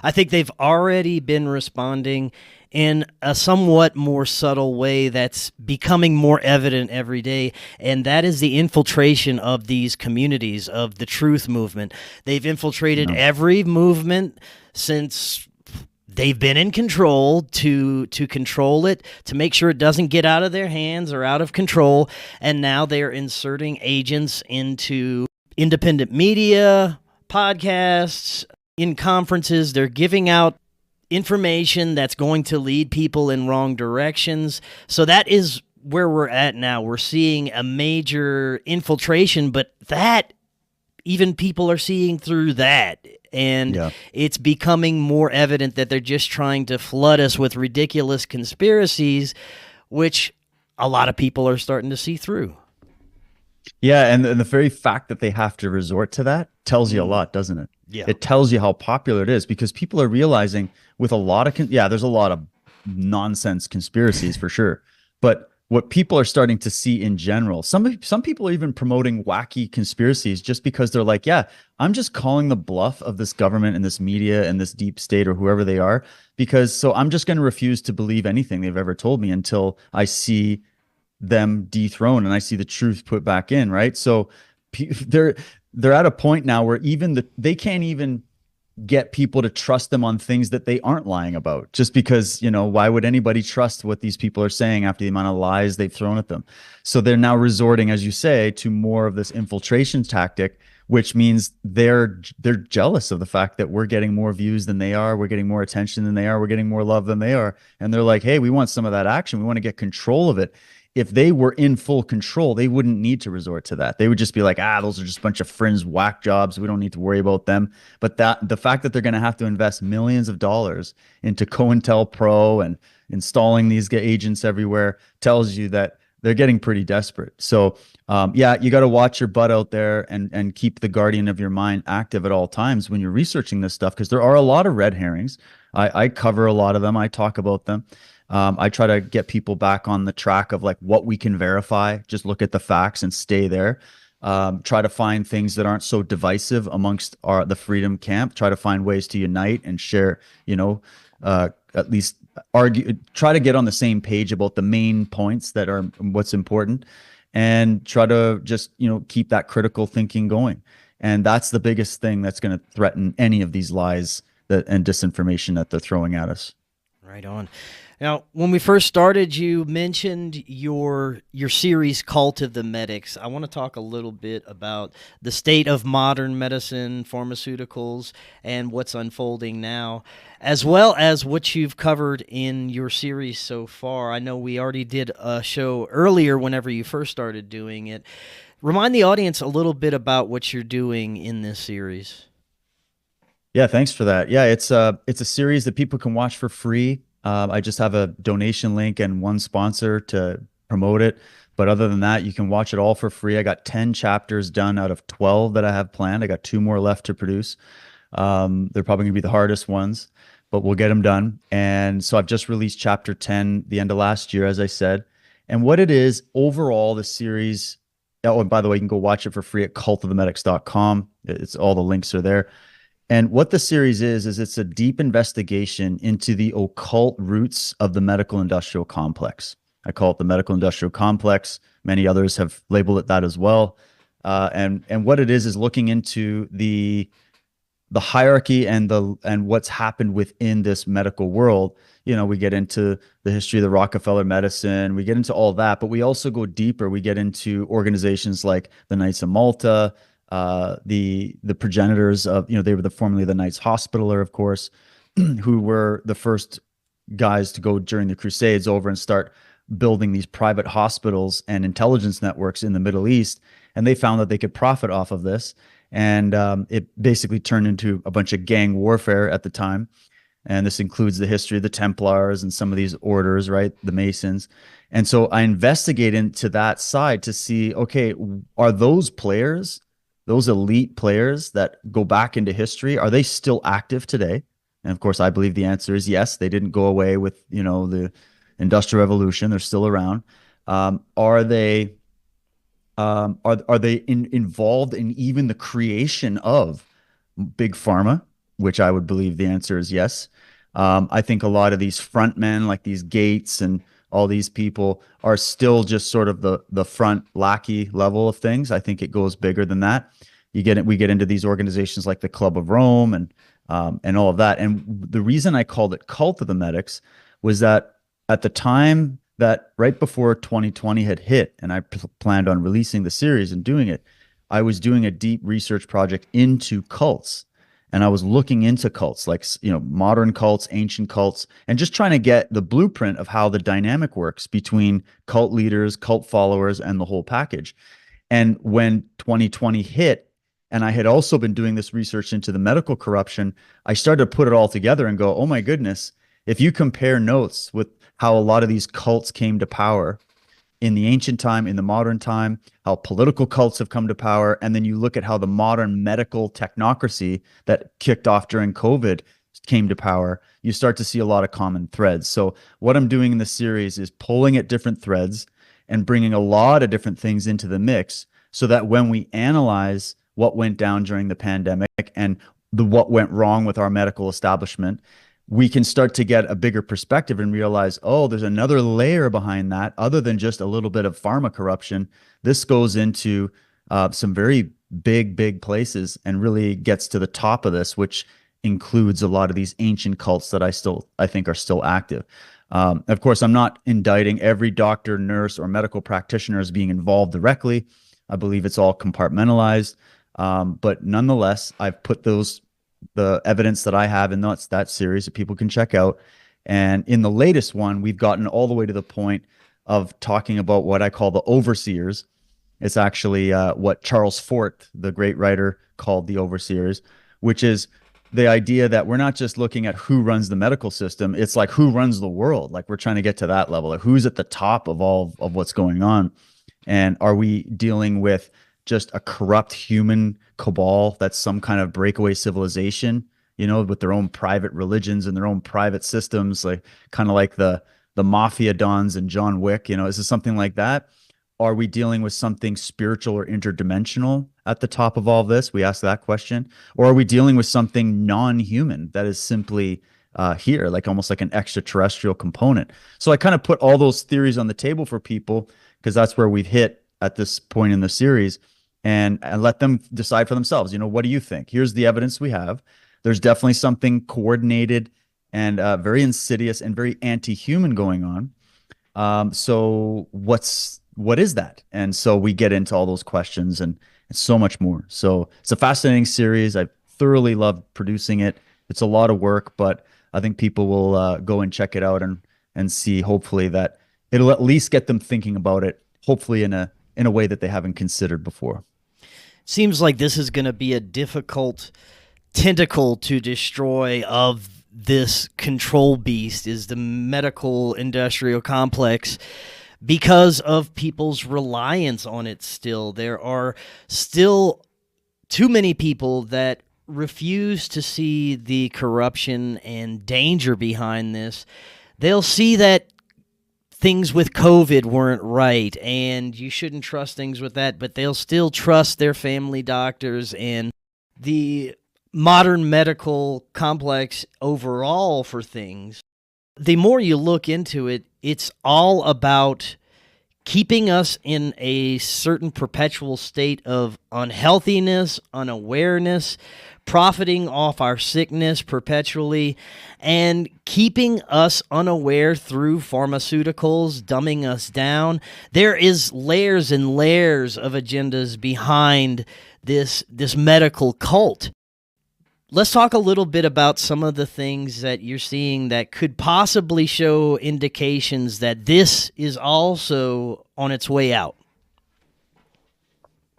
I think they've already been responding in a somewhat more subtle way that's becoming more evident every day, and that is the infiltration of these communities of the truth movement. They've infiltrated every movement since they've been in control to control it, to make sure it doesn't get out of their hands or out of control, and now they're inserting agents into independent media, podcasts, in conferences. They're giving out information that's going to lead people in wrong directions. So that is where we're at now. We're seeing a major infiltration, but that even people are seeing through that. And it's becoming more evident that they're just trying to flood us with ridiculous conspiracies, which a lot of people are starting to see through. Yeah, and the very fact that they have to resort to that tells you a lot, doesn't it? Yeah. It tells you how popular it is, because people are realizing with a lot of, there's a lot of nonsense conspiracies for sure. But what people are starting to see in general, some people are even promoting wacky conspiracies just because they're like, yeah, I'm just calling the bluff of this government and this media and this deep state or whoever they are, so I'm just going to refuse to believe anything they've ever told me until I see them dethroned and I see the truth put back in, right? So they're at a point now where they can't even get people to trust them on things that they aren't lying about, just because, why would anybody trust what these people are saying after the amount of lies they've thrown at them? So they're now resorting, as you say, to more of this infiltration tactic, which means they're jealous of the fact that we're getting more views than they are, we're getting more attention than they are, we're getting more love than they are, and they're like, hey, we want some of that action, we want to get control of it. if they were in full control, they wouldn't need to resort to that. They would just be like, those are just a bunch of fringe whack jobs. We don't need to worry about them. But the fact that they're going to have to invest millions of dollars into COINTELPRO and installing these agents everywhere tells you that they're getting pretty desperate. So, yeah, you got to watch your butt out there and keep the guardian of your mind active at all times when you're researching this stuff, because there are a lot of red herrings. I cover a lot of them. I talk about them. I try to get people back on the track of like what we can verify. Just look at the facts and stay there. Try to find things that aren't so divisive amongst the freedom camp. Try to find ways to unite and share, at least argue, try to get on the same page about the main points that are what's important, and try to just, keep that critical thinking going. And that's the biggest thing that's going to threaten any of these lies and disinformation that they're throwing at us. Right on. Now, when we first started, you mentioned your series, Cult of the Medics. I want to talk a little bit about the state of modern medicine, pharmaceuticals, and what's unfolding now, as well as what you've covered in your series so far. I know we already did a show earlier whenever you first started doing it. Remind the audience a little bit about what you're doing in this series. Yeah, thanks for that. Yeah, it's a series that people can watch for free. I just have a donation link and one sponsor to promote it. But other than that, you can watch it all for free. I got 10 chapters done out of 12 that I have planned. I got 2 more left to produce. They're probably going to be the hardest ones, but we'll get them done. And so I've just released chapter 10 the end of last year, as I said. And what it is, overall, the series, oh, and by the way, you can go watch it for free at cultofthemedics.com. It's all the links are there. And what the series is it's a deep investigation into the occult roots of the medical industrial complex. I call it the medical industrial complex. Many others have labeled it that as well. And what it is looking into the hierarchy and what's happened within this medical world. We get into the history of the Rockefeller medicine. We get into all that, but we also go deeper. We get into organizations like the Knights of Malta, the progenitors of, they were formerly the Knights Hospitaller, of course, who were the first guys to go during the Crusades over and start building these private hospitals and intelligence networks in the Middle East. And they found that they could profit off of this. And it basically turned into a bunch of gang warfare at the time. And this includes the history of the Templars and some of these orders, right? The Masons. And so I investigate into that side to see, okay, are those players, those elite players that go back into history, are they still active today? And of course, I believe the answer is yes. They didn't go away with, the Industrial Revolution. They're still around. Are they involved in even the creation of big pharma? Which I would believe the answer is yes. I think a lot of these frontmen, like these Gates and all these people, are still just sort of the front lackey level of things. I think it goes bigger than that. We get into these organizations like the Club of Rome and all of that. And the reason I called it Cult of the Medics was that at the time that right before 2020 had hit, and I planned on releasing the series and doing it, I was doing a deep research project into cults. And I was looking into cults, like, modern cults, ancient cults, and just trying to get the blueprint of how the dynamic works between cult leaders, cult followers, and the whole package. And when 2020 hit, and I had also been doing this research into the medical corruption, I started to put it all together and go, oh my goodness, if you compare notes with how a lot of these cults came to power in the ancient time, in the modern time, how political cults have come to power, and then you look at how the modern medical technocracy that kicked off during COVID came to power, you start to see a lot of common threads. So what I'm doing in the series is pulling at different threads and bringing a lot of different things into the mix so that when we analyze what went down during the pandemic and what went wrong with our medical establishment, we can start to get a bigger perspective and realize, oh, there's another layer behind that other than just a little bit of pharma corruption. This goes into some very big places and really gets to the top of this, which includes a lot of these ancient cults that I think are still active. Of course, I'm not indicting every doctor, nurse, or medical practitioner as being involved directly. I believe it's all compartmentalized. But nonetheless, I've put the evidence that I have in that series that people can check out. And in the latest one, we've gotten all the way to the point of talking about what I call the overseers. It's actually what Charles Fort, the great writer, called the overseers, which is the idea that we're not just looking at who runs the medical system. It's like who runs the world. Like we're trying to get to that level. Like who's at the top of all of what's going on. And are we dealing with just a corrupt human cabal that's some kind of breakaway civilization, with their own private religions and their own private systems, like kind of like the mafia dons and John Wick, is this something like that? Are we dealing with something spiritual or interdimensional at the top of all this? We ask that question. Or are we dealing with something non-human that is simply here, like almost like an extraterrestrial component? So I kind of put all those theories on the table for people because that's where we've hit at this point in the series, and let them decide for themselves. What do you think? Here's the evidence we have. There's definitely something coordinated and very insidious and very anti-human going on. So what is that? And so we get into all those questions and so much more. So it's a fascinating series. I thoroughly loved producing it. It's a lot of work, but I think people will go and check it out and see, hopefully, that it'll at least get them thinking about it, hopefully in a way that they haven't considered before. Seems like this is going to be a difficult tentacle to destroy of this control beast, is the medical industrial complex, because of people's reliance on it still. There are still too many people that refuse to see the corruption and danger behind this. They'll see that things with COVID weren't right and you shouldn't trust things with that, but they'll still trust their family doctors and the modern medical complex overall for things. The more you look into it, it's all about keeping us in a certain perpetual state of unhealthiness, unawareness, profiting off our sickness perpetually, and keeping us unaware through pharmaceuticals, dumbing us down. There is layers and layers of agendas behind this medical cult. Let's talk a little bit about some of the things that you're seeing that could possibly show indications that this is also on its way out.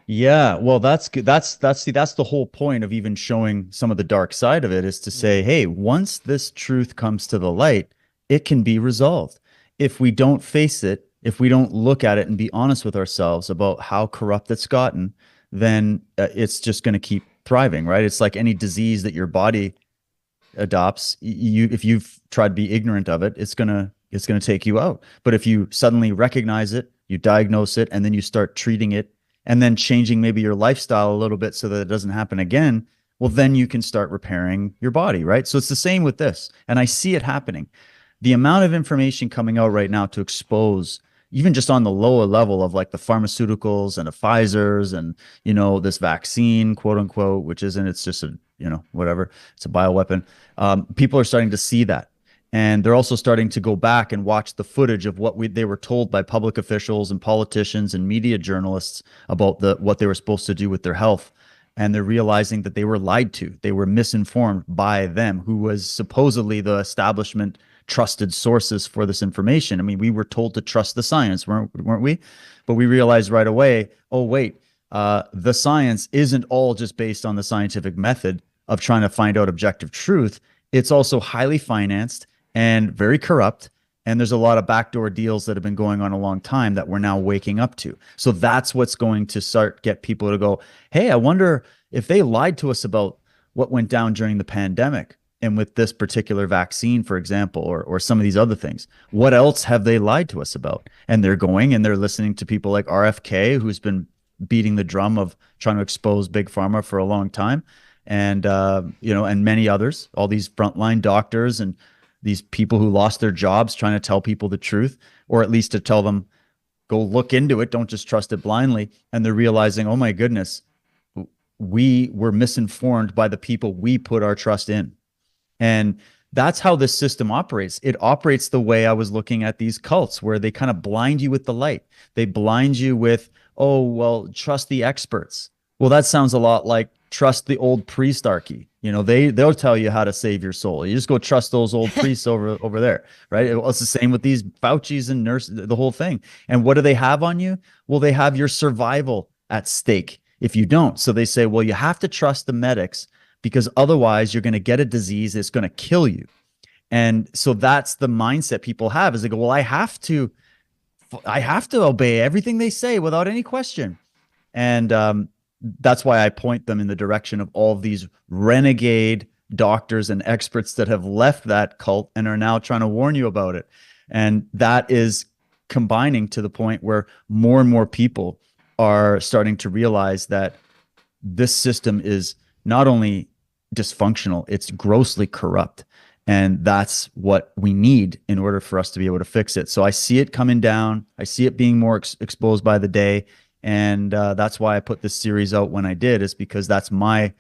Yeah, well, that's good. That's the whole point of even showing some of the dark side of it, is to say, hey, once this truth comes to the light, it can be resolved. If we don't face it, if we don't look at it and be honest with ourselves about how corrupt it's gotten, then it's just going to keep thriving, right? It's like any disease that your body adopts. If you've tried to be ignorant of it, it's gonna take you out. But if you suddenly recognize it, you diagnose it, and then you start treating it, and then changing maybe your lifestyle a little bit so that it doesn't happen again, well, then you can start repairing your body, right? So it's the same with this, and I see it happening. The amount of information coming out right now to expose, even just on the lower level of like the pharmaceuticals and the Pfizer's and, this vaccine, quote unquote, which isn't, it's just a, whatever, it's a bioweapon. People are starting to see that. And they're also starting to go back and watch the footage of what they were told by public officials and politicians and media journalists about what they were supposed to do with their health. And they're realizing that they were lied to. They were misinformed by them, who was supposedly the establishment trusted sources for this information. I mean, we were told to trust the science, weren't we? But we realized right away, oh, wait, the science isn't all just based on the scientific method of trying to find out objective truth. It's also highly financed and very corrupt. And there's a lot of backdoor deals that have been going on a long time that we're now waking up to. So that's what's going to get people to go, hey, I wonder if they lied to us about what went down during the pandemic and with this particular vaccine, for example, or some of these other things. What else have they lied to us about? And they're going and they're listening to people like RFK, who's been beating the drum of trying to expose big pharma for a long time. And, and many others, all these frontline doctors and these people who lost their jobs trying to tell people the truth, or at least to tell them, go look into it. Don't just trust it blindly. And they're realizing, oh my goodness, we were misinformed by the people we put our trust in. And that's how this system operates. It operates the way I was looking at these cults, where they kind of blind you with the light. They blind you with, oh, well, trust the experts. Well, that sounds a lot like trust the old priestarchy. they'll tell you how to save your soul. You just go trust those old priests over there, right? Well, it's the same with these Fauci's and nurses, the whole thing. And what do they have on you? Well, they have your survival at stake if you don't. So they say, well, you have to trust the medics because otherwise you're going to get a disease that's going to kill you. And so that's the mindset people have, is they go, well, I have to obey everything they say without any question. And that's why I point them in the direction of all of these renegade doctors and experts that have left that cult and are now trying to warn you about it. And that is combining to the point where more and more people are starting to realize that this system is not only dysfunctional, it's grossly corrupt. And that's what we need in order for us to be able to fix it. So I see it coming down. I see it being more exposed by the day. And that's why I put this series out when I did, is because that's my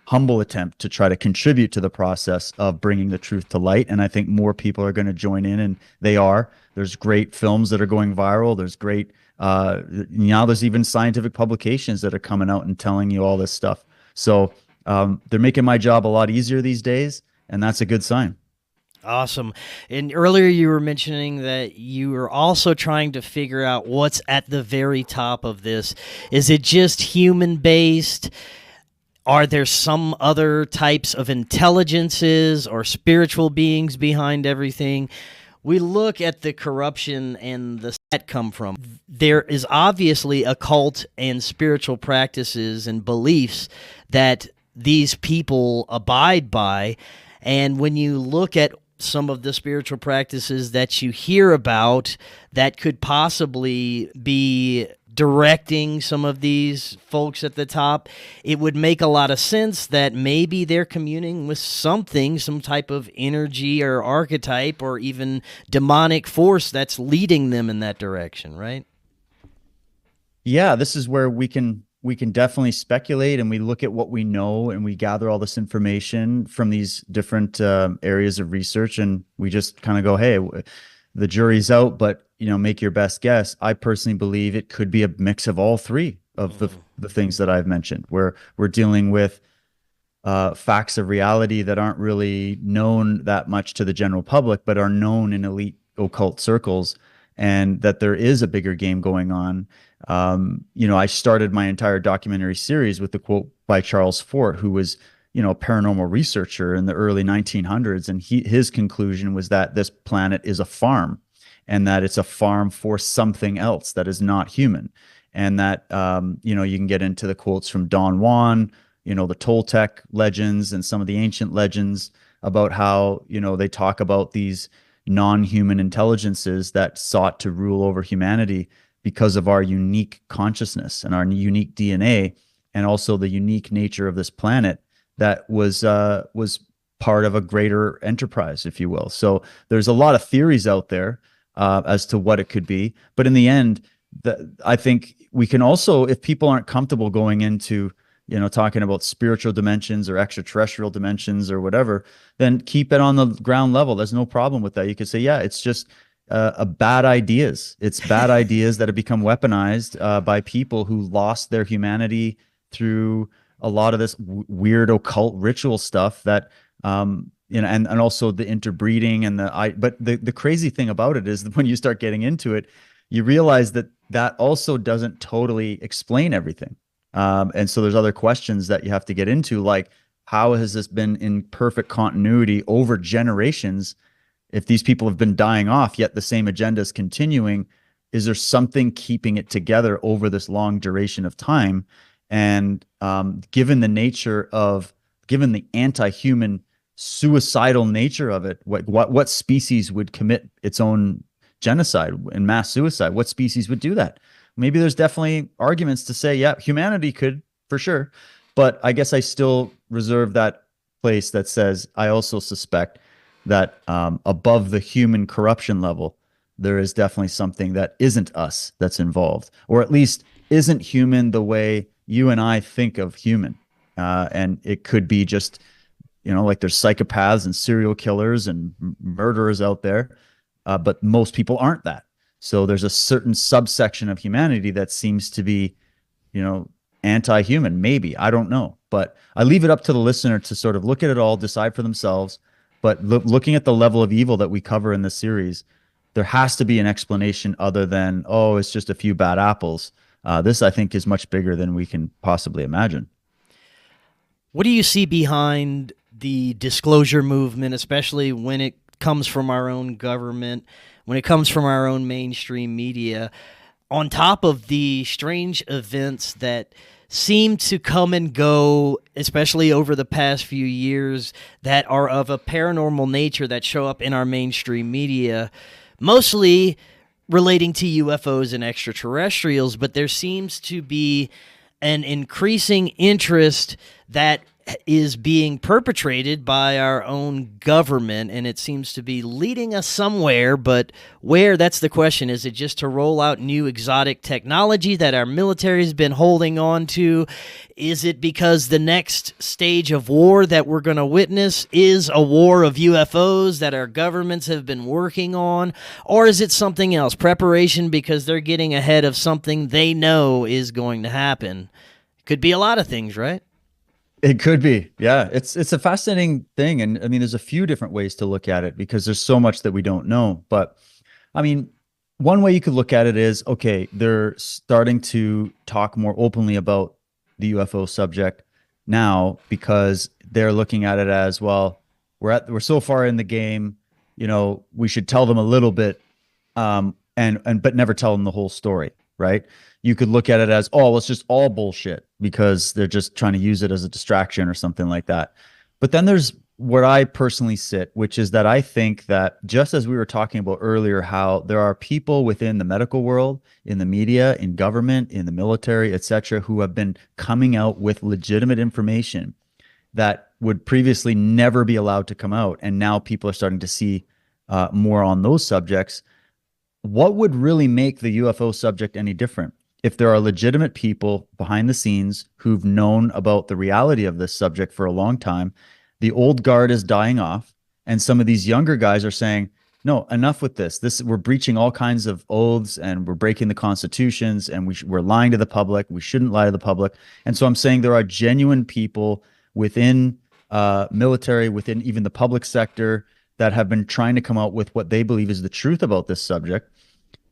humble attempt to try to contribute to the process of bringing the truth to light. And I think more people are going to join in, and they are. There's great films that are going viral. There's great, now there's even scientific publications that are coming out and telling you all this stuff. So they're making my job a lot easier these days, and that's a good sign. Awesome. And earlier you were mentioning that you were also trying to figure out what's at the very top of this. Is it just human-based? Are there some other types of intelligences or spiritual beings behind everything? We look at the corruption and the that come from. There is obviously occult and spiritual practices and beliefs that these people abide by. And when you look at some of the spiritual practices that you hear about that could possibly be directing some of these folks at the top, it would make a lot of sense that maybe they're communing with something, some type of energy or archetype or even demonic force that's leading them in that direction, right? Yeah, this is where we can definitely speculate, and we look at what we know, and we gather all this information from these different areas of research, and we just kind of go, hey, the jury's out, but make your best guess. I personally believe it could be a mix of all three of the things that I've mentioned, where we're dealing with facts of reality that aren't really known that much to the general public, but are known in elite occult circles, and that there is a bigger game going on. I started my entire documentary series with the quote by Charles Fort, who was, a paranormal researcher in the early 1900s. And his conclusion was that this planet is a farm, and that it's a farm for something else that is not human. And that, you can get into the quotes from Don Juan, the Toltec legends and some of the ancient legends about how, they talk about these non-human intelligences that sought to rule over humanity because of our unique consciousness and our unique DNA, and also the unique nature of this planet that was part of a greater enterprise, if you will. So there's a lot of theories out there as to what it could be. But in the end, I think we can also, if people aren't comfortable going into, talking about spiritual dimensions or extraterrestrial dimensions or whatever, then keep it on the ground level. There's no problem with that. You could say, yeah, it's just bad ideas. It's bad ideas that have become weaponized by people who lost their humanity through a lot of this weird occult ritual stuff that, and also the interbreeding and but the crazy thing about it is that when you start getting into it, you realize that also doesn't totally explain everything. And so there's other questions that you have to get into, like, how has this been in perfect continuity over generations? If these people have been dying off, yet the same agenda is continuing, is there something keeping it together over this long duration of time? And given the anti-human suicidal nature of it, what species would commit its own genocide and mass suicide? What species would do that? Maybe there's definitely arguments to say, yeah, humanity could, for sure. But I guess I still reserve that place that says, I also suspect that above the human corruption level, there is definitely something that isn't us that's involved, or at least isn't human the way you and I think of human. And it could be just, like there's psychopaths and serial killers and murderers out there, but most people aren't that. So there's a certain subsection of humanity that seems to be, anti-human, maybe. I don't know. But I leave it up to the listener to sort of look at it all, decide for themselves. But looking at the level of evil that we cover in this series, there has to be an explanation other than, oh, it's just a few bad apples. This, I think, is much bigger than we can possibly imagine. What do you see behind the disclosure movement, especially when it comes from our own government, when it comes from our own mainstream media, on top of the strange events that seem to come and go, especially over the past few years, that are of a paranormal nature that show up in our mainstream media, mostly relating to UFOs and extraterrestrials, but there seems to be an increasing interest that is being perpetrated by our own government, and it seems to be leading us somewhere, but where, that's the question. Is it just to roll out new exotic technology that our military has been holding on to? Is it because the next stage of war that we're going to witness is a war of UFOs that our governments have been working on? Or is it something else? Preparation because they're getting ahead of something they know is going to happen. Could be a lot of things, right? It could be. Yeah. It's a fascinating thing. And I mean, there's a few different ways to look at it because there's so much that we don't know. But I mean, one way you could look at it is, okay, they're starting to talk more openly about the UFO subject now because they're looking at it as, well, we're so far in the game, we should tell them a little bit, but never tell them the whole story, right? You could look at it as, oh, it's just all bullshit because they're just trying to use it as a distraction or something like that. But then there's where I personally sit, which is that I think that just as we were talking about earlier, how there are people within the medical world, in the media, in government, in the military, etc., who have been coming out with legitimate information that would previously never be allowed to come out. And now people are starting to see more on those subjects. What would really make the UFO subject any different? If there are legitimate people behind the scenes who've known about the reality of this subject for a long time, the old guard is dying off, and some of these younger guys are saying, no, enough with this. We're breaching all kinds of oaths, and we're breaking the constitutions, and we're lying to the public. We shouldn't lie to the public. And so I'm saying there are genuine people within military, within even the public sector, that have been trying to come out with what they believe is the truth about this subject.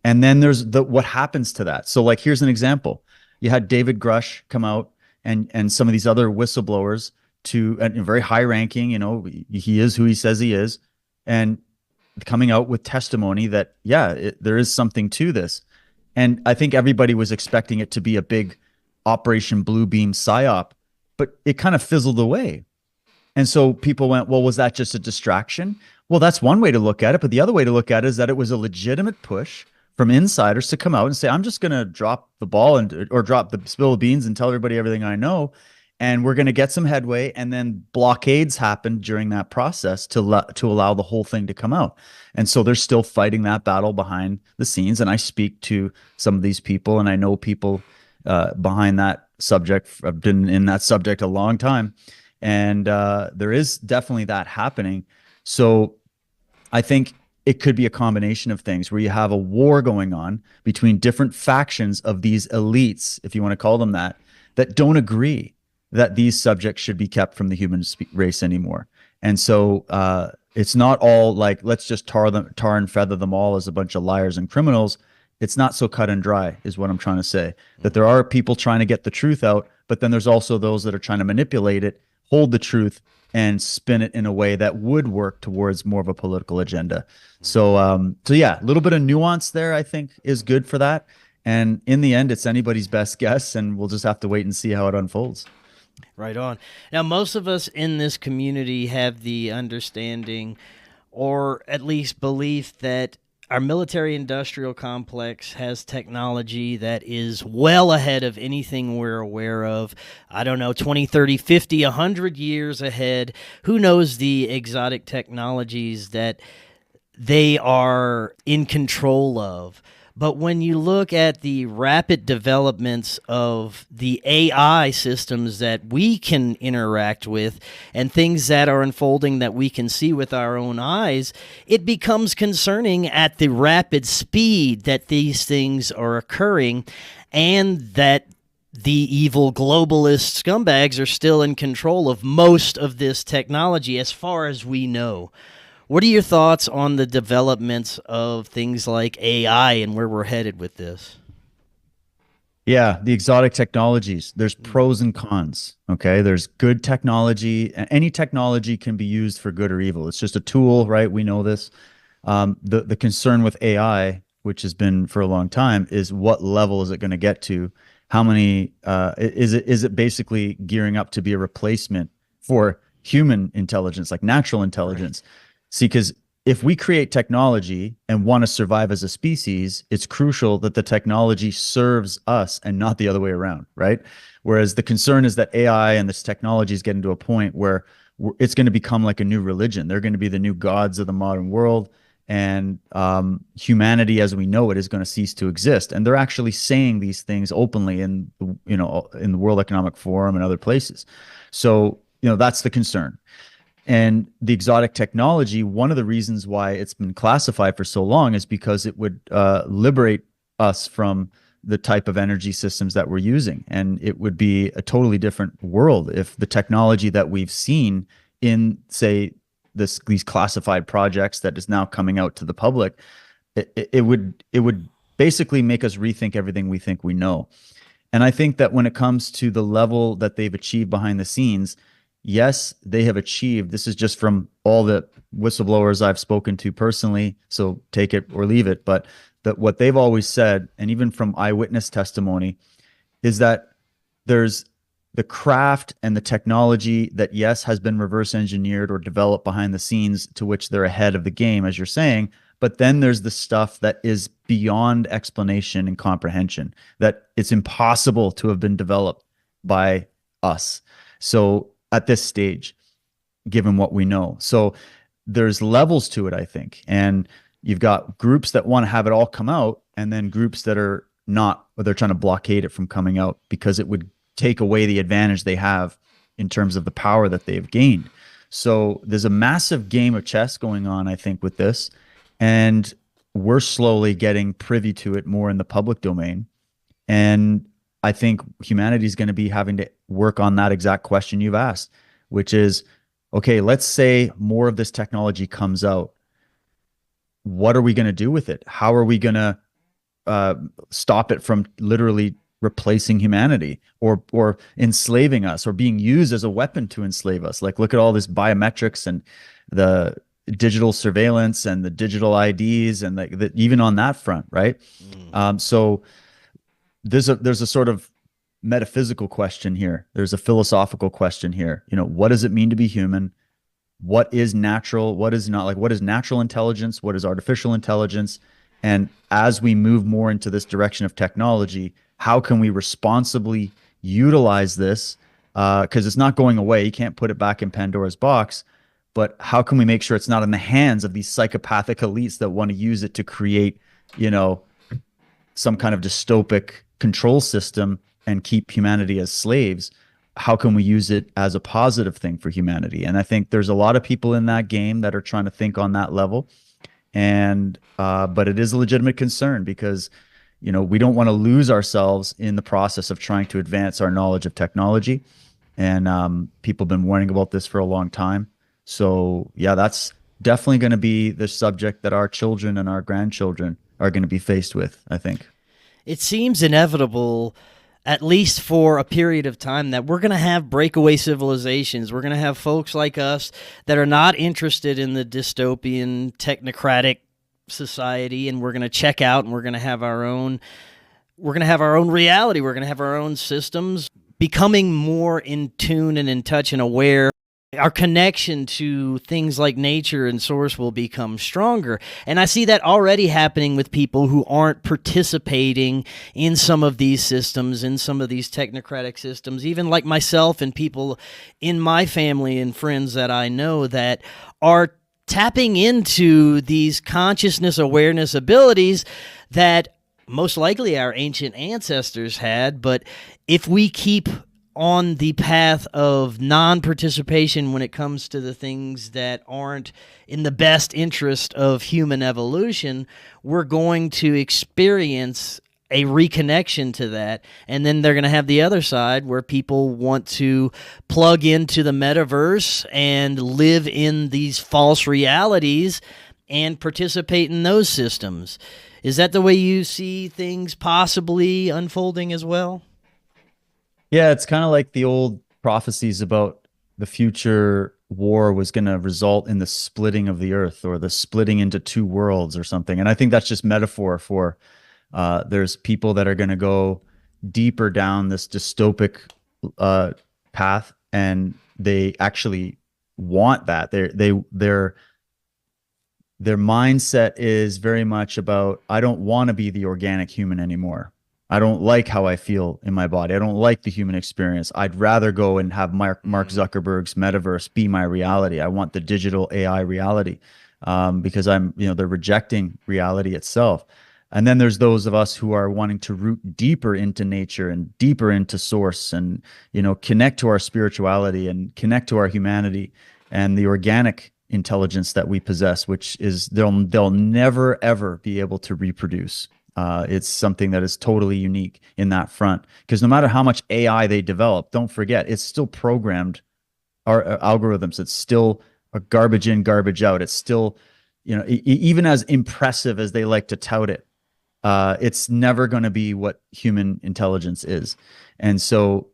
And then there's what happens to that. So like, here's an example. You had David Grush come out and some of these other whistleblowers and very high ranking, he is who he says he is, and coming out with testimony that, there is something to this. And I think everybody was expecting it to be a big Operation Bluebeam psyop, but it kind of fizzled away. And so people went, well, was that just a distraction? Well, that's one way to look at it. But the other way to look at it is that it was a legitimate push from insiders to come out and say, I'm just going to drop the ball or drop the spill the beans and tell everybody everything I know. And we're going to get some headway. And then blockades happened during that process to allow the whole thing to come out. And so they're still fighting that battle behind the scenes. And I speak to some of these people, and I know people behind that subject. I've been in that subject a long time. And there is definitely that happening. So I think it could be a combination of things where you have a war going on between different factions of these elites, if you want to call them that don't agree that these subjects should be kept from the human race anymore. And so it's not all like, let's just tar and feather them all as a bunch of liars and criminals. It's not so cut and dry, is what I'm trying to say. That there are people trying to get the truth out, but then there's also those that are trying to manipulate it, hold the truth, and spin it in a way that would work towards more of a political agenda. So yeah, a little bit of nuance there, I think, is good for that. And in the end, it's anybody's best guess, and we'll just have to wait and see how it unfolds. Right on. Now, most of us in this community have the understanding, or at least belief, that our military-industrial complex has technology that is well ahead of anything we're aware of. I don't know, 20, 30, 50, 100 years ahead. Who knows the exotic technologies that they are in control of? But when you look at the rapid developments of the AI systems that we can interact with and things that are unfolding that we can see with our own eyes, it becomes concerning at the rapid speed that these things are occurring, and that the evil globalist scumbags are still in control of most of this technology as far as we know. What are your thoughts on the developments of things like AI and where we're headed with this? Yeah, the exotic technologies. There's pros and cons. Okay. There's good technology. Any technology can be used for good or evil. It's just a tool, right? We know this. The concern with AI, which has been for a long time, is what level is it going to get to? How many is it basically gearing up to be a replacement for human intelligence, like natural intelligence? Right. See, because if we create technology and want to survive as a species, it's crucial that the technology serves us and not the other way around, right? Whereas the concern is that AI and this technology is getting to a point where it's going to become like a new religion. They're going to be the new gods of the modern world, and humanity as we know it is going to cease to exist. And they're actually saying these things openly in in the World Economic Forum and other places. So that's the concern. And the exotic technology, one of the reasons why it's been classified for so long is because it would liberate us from the type of energy systems that we're using. And it would be a totally different world if the technology that we've seen in, say, these classified projects that is now coming out to the public, it would basically make us rethink everything we think we know. And I think that when it comes to the level that they've achieved behind the scenes, yes, they have achieved. This is just from all the whistleblowers I've spoken to personally, so take it or leave it. But that what they've always said, and even from eyewitness testimony, is that there's the craft and the technology that, yes, has been reverse engineered or developed behind the scenes, to which they're ahead of the game, as you're saying. But then there's the stuff that is beyond explanation and comprehension, that it's impossible to have been developed by us. So at this stage, given what we know. So there's levels to it, I think. And you've got groups that want to have it all come out, and then groups that are not, or they're trying to blockade it from coming out because it would take away the advantage they have in terms of the power that they've gained. So there's a massive game of chess going on, I think, with this. And we're slowly getting privy to it more in the public domain. And I think humanity is going to be having to work on that exact question you've asked, which is, okay, let's say more of this technology comes out. What are we going to do with it? How are we going to stop it from literally replacing humanity or enslaving us or being used as a weapon to enslave us? Like, look at all this biometrics and the digital surveillance and the digital IDs and even on that front, right? So there's a sort of metaphysical question here. There's a philosophical question here. What does it mean to be human? What is natural? What is not? Like, what is natural intelligence? What is artificial intelligence? And as we move more into this direction of technology, how can we responsibly utilize this? Because it's not going away. You can't put it back in Pandora's box. But how can we make sure it's not in the hands of these psychopathic elites that want to use it to create, some kind of dystopic control system and keep humanity as slaves? How can we use it as a positive thing for humanity? And I think there's a lot of people in that game that are trying to think on that level. And but it is a legitimate concern because we don't want to lose ourselves in the process of trying to advance our knowledge of technology. And people have been warning about this for a long time. So yeah, that's definitely going to be the subject that our children and our grandchildren are going to be faced with, I think. It seems inevitable, at least for a period of time, that we're going to have breakaway civilizations. We're going to have folks like us that are not interested in the dystopian technocratic society, and we're going to check out, and we're going to have our own reality. We're going to have our own systems, becoming more in tune and in touch and aware. Our connection to things like nature and source will become stronger. And I see that already happening with people who aren't participating in some of these systems, in some of these technocratic systems, even like myself and people in my family and friends that I know that are tapping into these consciousness awareness abilities that most likely our ancient ancestors had. But if we keep on the path of non-participation when it comes to the things that aren't in the best interest of human evolution, we're going to experience a reconnection to that. And then they're going to have the other side where people want to plug into the metaverse and live in these false realities and participate in those systems. Is that the way you see things possibly unfolding as well? Yeah, it's kind of like the old prophecies about the future war was going to result in the splitting of the earth, or the splitting into two worlds or something. And I think that's just metaphor for there's people that are going to go deeper down this dystopic path, and they actually want that. Their mindset is very much about, I don't want to be the organic human anymore. I don't like how I feel in my body. I don't like the human experience. I'd rather go and have Mark Zuckerberg's metaverse be my reality. I want the digital AI reality, because they're rejecting reality itself. And then there's those of us who are wanting to root deeper into nature and deeper into source, and, connect to our spirituality and connect to our humanity and the organic intelligence that we possess, which is they'll never, ever be able to reproduce. It's something that is totally unique in that front, because no matter how much AI they develop, don't forget, it's still programmed algorithms. It's still a garbage in, garbage out. It's still, even as impressive as they like to tout it, it's never going to be what human intelligence is. And so,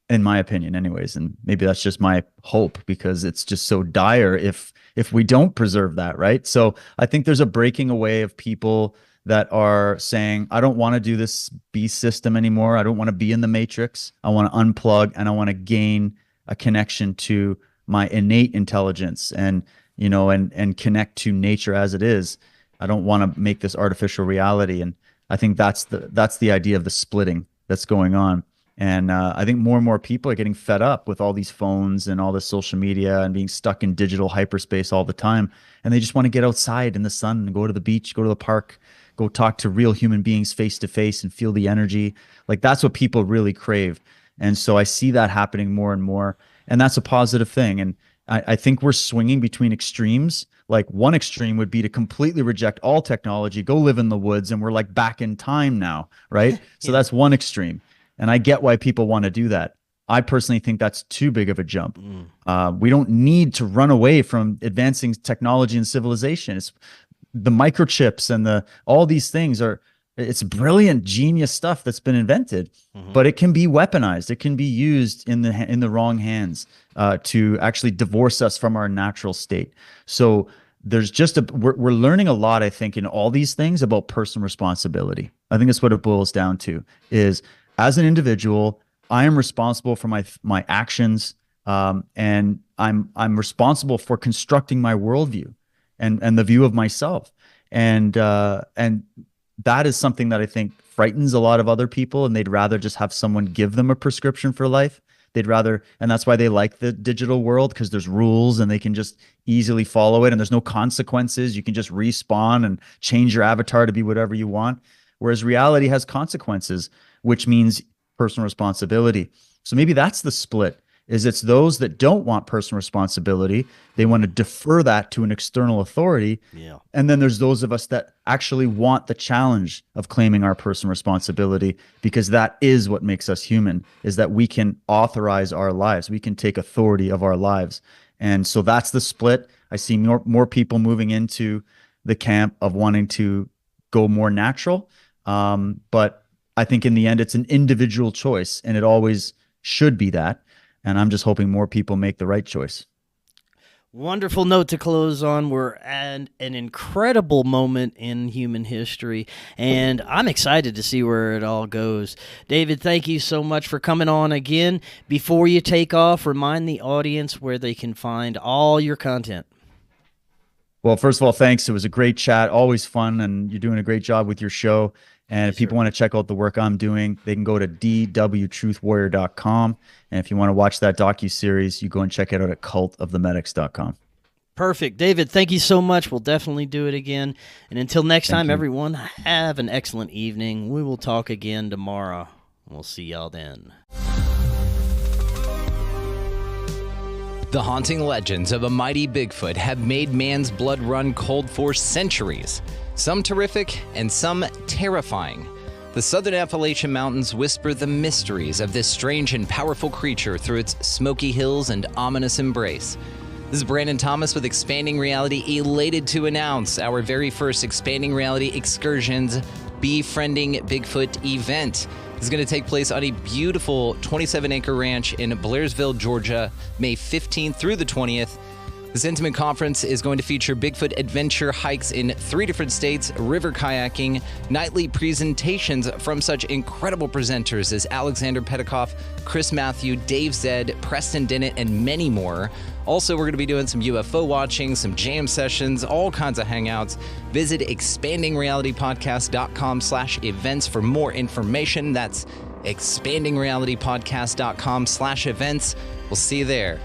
in my opinion anyways, and maybe that's just my hope, because it's just so dire if we don't preserve that, right? So I think there's a breaking away of people that are saying, I don't want to do this beast system anymore. I don't want to be in the matrix. I want to unplug, and I want to gain a connection to my innate intelligence, and and connect to nature as it is. I don't want to make this artificial reality. And I think that's the idea of the splitting that's going on. And I think more and more people are getting fed up with all these phones and all this social media and being stuck in digital hyperspace all the time. And they just want to get outside in the sun and go to the beach, go to the park, go talk to real human beings face to face and feel the energy. Like, that's what people really crave. And so I see that happening more and more. And that's a positive thing. And I think we're swinging between extremes. Like, one extreme would be to completely reject all technology, go live in the woods, and we're like back in time now, right? So that's one extreme. And I get why people want to do that. I personally think that's too big of a jump. We don't need to run away from advancing technology and civilization. It's the microchips and all these things it's brilliant, genius stuff that's been invented, but it can be weaponized. It can be used in the wrong hands to actually divorce us from our natural state. So there's we're learning a lot, I think, in all these things about personal responsibility. I think that's what it boils down to, is as an individual, I am responsible for my actions, and I'm responsible for constructing my worldview and the view of myself. And that is something that I think frightens a lot of other people, and they'd rather just have someone give them a prescription for life. And that's why they like the digital world, because there's rules and they can just easily follow it, and there's no consequences. You can just respawn and change your avatar to be whatever you want. Whereas reality has consequences, which means personal responsibility. So maybe that's the split, is it's those that don't want personal responsibility. They want to defer that to an external authority. Yeah. And then there's those of us that actually want the challenge of claiming our personal responsibility, because that is what makes us human, is that we can authorize our lives. We can take authority of our lives. And so that's the split. I see more people moving into the camp of wanting to go more natural. But I think in the end, it's an individual choice, and it always should be that. And I'm just hoping more people make the right choice. Wonderful note to close on. We're at an incredible moment in human history, and I'm excited to see where it all goes. David, thank you so much for coming on again. Before you take off, remind the audience where they can find all your content. Well, first of all, thanks. It was a great chat, always fun, and you're doing a great job with your show. And if people want to check out the work I'm doing, they can go to dwtruthwarrior.com. And if you want to watch that docuseries, you go and check it out at cultofthemedics.com. Perfect. David, thank you so much. We'll definitely do it again. And until next time, everyone, have an excellent evening. We will talk again tomorrow. We'll see y'all then. The haunting legends of a mighty Bigfoot have made man's blood run cold for centuries. Some terrific and some terrifying. The southern Appalachian Mountains whisper the mysteries of this strange and powerful creature through its smoky hills and ominous embrace. This is Brandon Thomas with Expanding Reality, elated to announce our very first Expanding Reality Excursions Befriending Bigfoot event. This is going to take place on a beautiful 27-acre ranch in Blairsville, Georgia, May 15th through the 20th. This intimate conference is going to feature Bigfoot adventure hikes in 3 different states, river kayaking, nightly presentations from such incredible presenters as Alexander Petikoff, Chris Matthew, Dave Zed, Preston Dennett, and many more. Also, we're going to be doing some UFO watching, some jam sessions, all kinds of hangouts. Visit expandingrealitypodcast.com/events for more information. That's expandingrealitypodcast.com/events. We'll see you there.